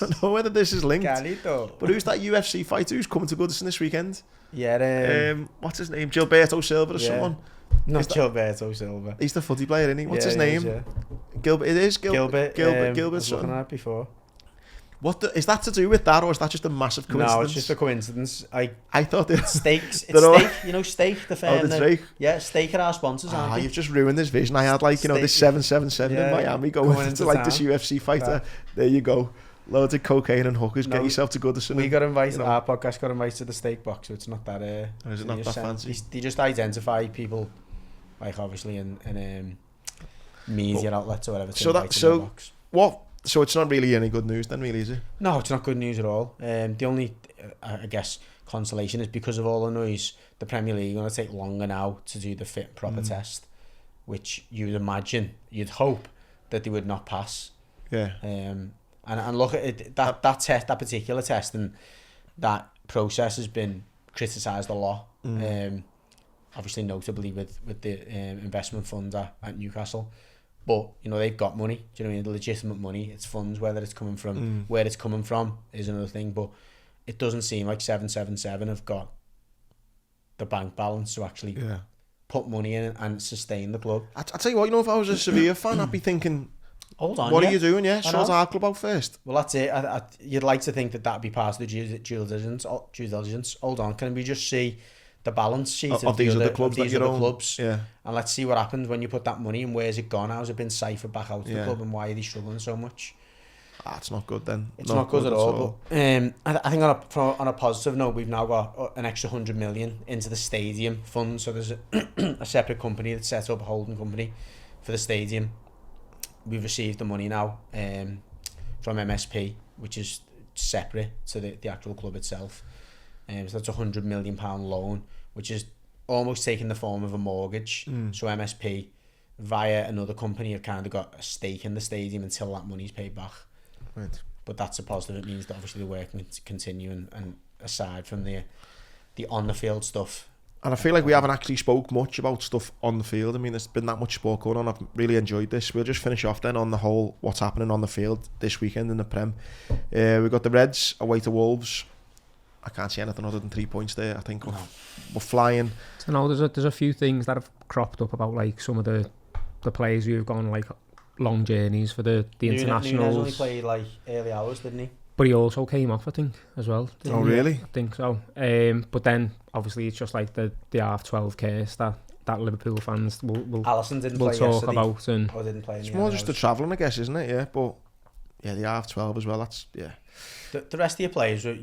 don't know whether this is linked. Calito. But who's that UFC fighter who's coming to Goodison this weekend? Yeah. What's his name? Gilberto Silva or someone? Not Gilberto Silva. He's the footy player, isn't he? What's his name? Gilbert. It is Gilbert. Gilbert's I was son. looking at it before. Is that to do with that, or is that just a massive coincidence? No, it's just a coincidence. I thought it. Steak. It's Steak. Steak. The firm. Oh, the Drake. Yeah, Steak are our sponsors, aren't they? You've just ruined this vision. I had this 777 in Miami going into like this UFC fighter. There you go. Loads of cocaine and hookers. Get yourself to Goodison. We got invited. Our podcast got invited to the steak box, so it's not that. Is it not that fancy? They just identify people, like obviously in media outlets or whatever. So it's not really any good news then, really, is it? No, it's not good news at all. The only, I guess, consolation is because of all the noise, the Premier League are going to take longer now to do the fit and proper test, which you'd hope that they would not pass. Yeah. And look at it, that particular test and that process has been criticised a lot. Obviously, notably with the investment fund at Newcastle. But they've got money. Do you know what I mean? The legitimate money. It's funds. Whether it's coming from where it's coming from is another thing. But it doesn't seem like 777 have got the bank balance to actually put money in and sustain the club. I tell you what, if I was a Sevilla fan, I'd be thinking, hold on, what are you doing? Sort our club out first. Well, that's it. You'd like to think that'd be part of the due diligence. Hold on, can we just see the balance sheet of these other clubs that you own? Yeah. And let's see what happens when you put that money in. Where's it gone? How's it been ciphered back out to the club, and why are they struggling so much? It's not good then. It's not good at all. But I think on a positive note, we've now got an extra 100 million into the stadium fund. So there's a separate company that's set up, a holding company for the stadium. We've received the money now from MSP, which is separate to the actual club itself. So that's a £100 million loan, which is almost taking the form of a mortgage. So MSP, via another company, have kind of got a stake in the stadium until that money's paid back. Right. But that's a positive. It means that obviously the work can continue, and aside from the on the field stuff. And I feel like we haven't actually spoke much about stuff on the field. I mean, there's been that much sport going on. I've really enjoyed this. We'll just finish off then on the whole what's happening on the field this weekend in the Prem. We've got the Reds away to Wolves. I can't see anything other than 3 points there. I think we're flying. So now there's a few things that have cropped up about like some of the players who've gone like long journeys for the internationals. Nunes only played like early hours, didn't he? But he also came off, I think, as well. Oh, really? I think so. But then, obviously, it's just like the half 12 case that Liverpool fans will Alisson didn't will play talk yesterday. About. And Or didn't play. It's more just the travelling, I guess, isn't it? Yeah, but yeah, the half 12 as well. That's The rest of your players are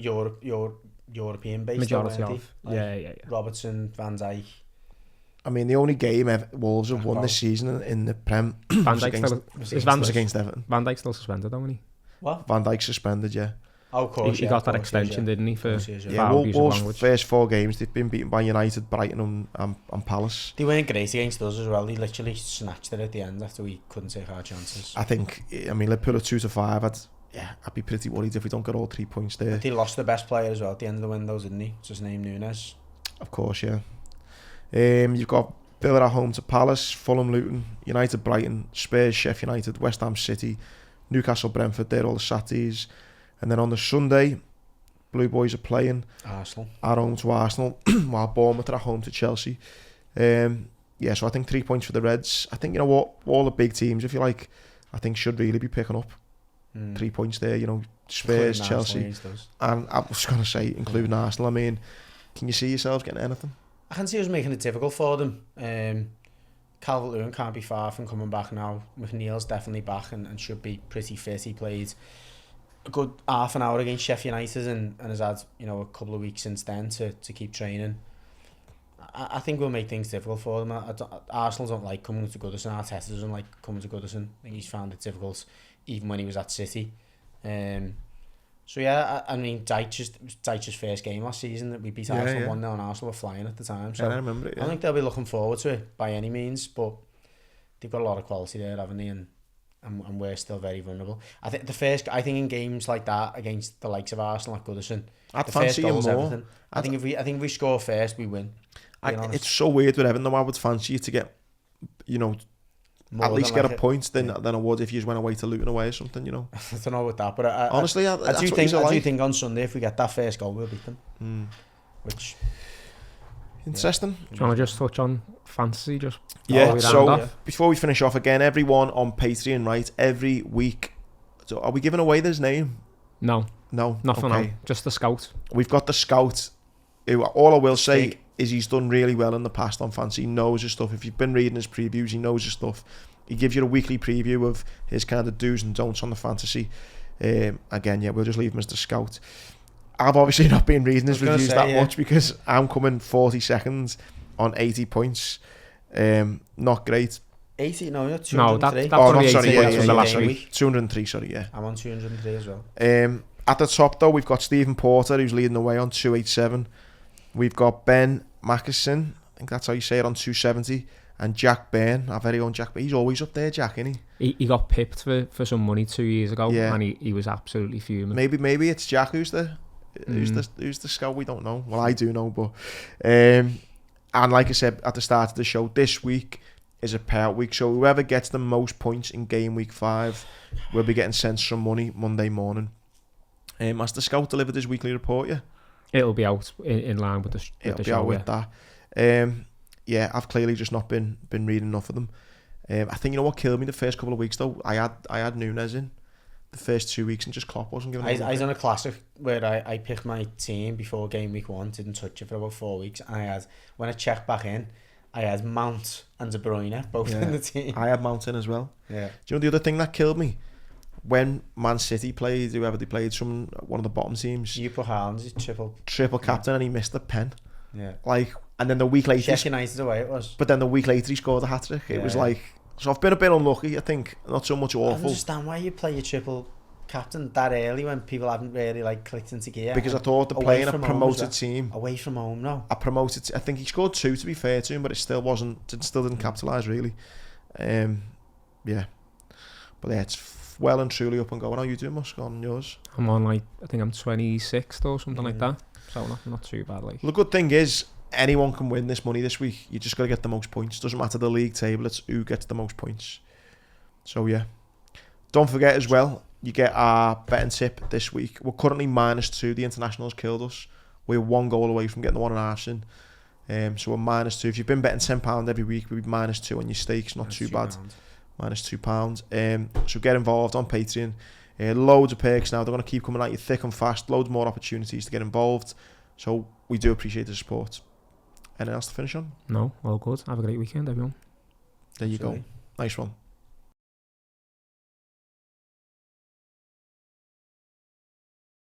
European based. majority though, of. like Yeah. Robertson, Van Dijk. I mean, the only game Wolves have won this season in the Prem Van was Dijk against Everton. Van Dijk's still suspended, though, isn't he? What? Van Dijk suspended, yeah. Oh, of course, he got that extension, didn't he? For Yeah, Wolves' first 4 games, they've been beaten by United, Brighton and Palace. They weren't great against us as well. They literally snatched it at the end after we couldn't take our chances. I mean, Liverpool are 2-5. I'd be pretty worried if we don't get all 3 points there. But they lost the best player as well at the end of the window, didn't he? What's his name? Nunes. Of course, yeah. You've got Villa at home to Palace, Fulham, Luton, United, Brighton, Spurs, Sheffield United, West Ham City, Newcastle, Brentford. They're all the Saturdays. And then on the Sunday, Blue Boys are playing Arsenal at home to Arsenal, while Bournemouth are at home to Chelsea. So I think 3 points for the Reds. I think, you know what, all the big teams, if you like, I think should really be picking up 3 points there. You know, Spurs, Chelsea, and I was going to say, including Arsenal. I mean, can you see yourselves getting anything? I can see us making it difficult for them. Calvert-Lewin can't be far from coming back now. McNeil's definitely back and should be pretty fit. He played a good half an hour against Sheffield United and has had, you know, a couple of weeks since then to keep training. I think we'll make things difficult for them. Arsenal don't like coming to Goodison. Arteta doesn't like coming to Goodison. I think he's found it difficult even when he was at City. So yeah, I mean, Dyche's first game last season that we beat Arsenal 1-0 and Arsenal were flying at the time. So I remember it. Yeah. I don't think they'll be looking forward to it by any means, but they've got a lot of quality there, haven't they? And we're still very vulnerable. I think in games like that against the likes of Arsenal at Goodison, I'd fancy you more. Everything. I think if we score first, we win. It's so weird with Everton though. I would fancy you to get, you know, more at least get a point than I would if you just went away to Luton away or something, you know. I don't know with that, but honestly, I do think on Sunday if we get that first goal, we'll beat them. Which interesting. Do you want to just touch on fantasy? Before we finish off again, everyone on Patreon, right? Every week. So are we giving away this name? No, not for now. Just the scout. We've got the scout. Who, all I will say is he's done really well in the past on fantasy. He knows his stuff. If you've been reading his previews, he knows his stuff. He gives you a weekly preview of his kind of do's and don'ts on the fantasy. Again, we'll just leave him as the scout. I've obviously not been reading his reviews much because I'm coming 42nd on 80 points. Not great. 80? No, you're 203. The last week. 203, sorry, yeah. I'm on 203 as well. At the top, though, we've got Stephen Porter, who's leading the way on 287. We've got Ben Mackerson, I think that's how you say it, on 270. And Jack Byrne, our very own Jack Byrne. He's always up there, Jack, isn't he? He got pipped for some money 2 years ago, and he was absolutely fuming. Maybe it's Jack who's the scout. We don't know. Well, I do know, but and like I said at the start of the show, this week is a payout week. So whoever gets the most points in game week 5 will be getting sent some money Monday morning. Has the scout delivered his weekly report yet? It'll be out in line with the show. It'll be out with that. I've clearly just not been reading enough of them. I think, you know what killed me the first couple of weeks though? I had Nunes in the first 2 weeks and just Klopp wasn't giving him. I done a classic where I picked my team before game week 1, didn't touch it for about 4 weeks, and when I checked back in, I had Mount and De Bruyne both in the team. I had Mount in as well. Yeah. Do you know the other thing that killed me? when Man City played, whoever they played, one of the bottom teams, You put Haaland as triple captain, and he missed the pen. Yeah. Like, and then the week later, Sheffield United away it was. but then the week later he scored a hat trick. It was like, so I've been a bit unlucky. I think not so much I awful. don't understand why you play your triple captain that early when people haven't really like clicked into gear. Because I thought they're playing a promoted team. Away from home, no. I think he scored 2 to be fair to him, but it still didn't capitalise really. Yeah. But yeah, it's well and truly up and going. How you doing, Musk, on yours? I'm on I think I'm 26th or something like that. So not too bad. Like. Well, the good thing is, anyone can win this money this week. You just got to get the most points. Doesn't matter the league table, it's who gets the most points. So yeah. Don't forget as well, you get our betting tip this week. We're currently -2. The internationals killed us. We're 1 goal away from getting the 1.5 in. So we're -2. If you've been betting £10 every week, we'd be -2 on your stakes. Not too bad. -£2. So get involved on Patreon. Loads of perks now. They're going to keep coming at you thick and fast. Loads more opportunities to get involved. So we do appreciate the support. Anything else to finish on? No, all good. Have a great weekend, everyone. There you go. Nice one.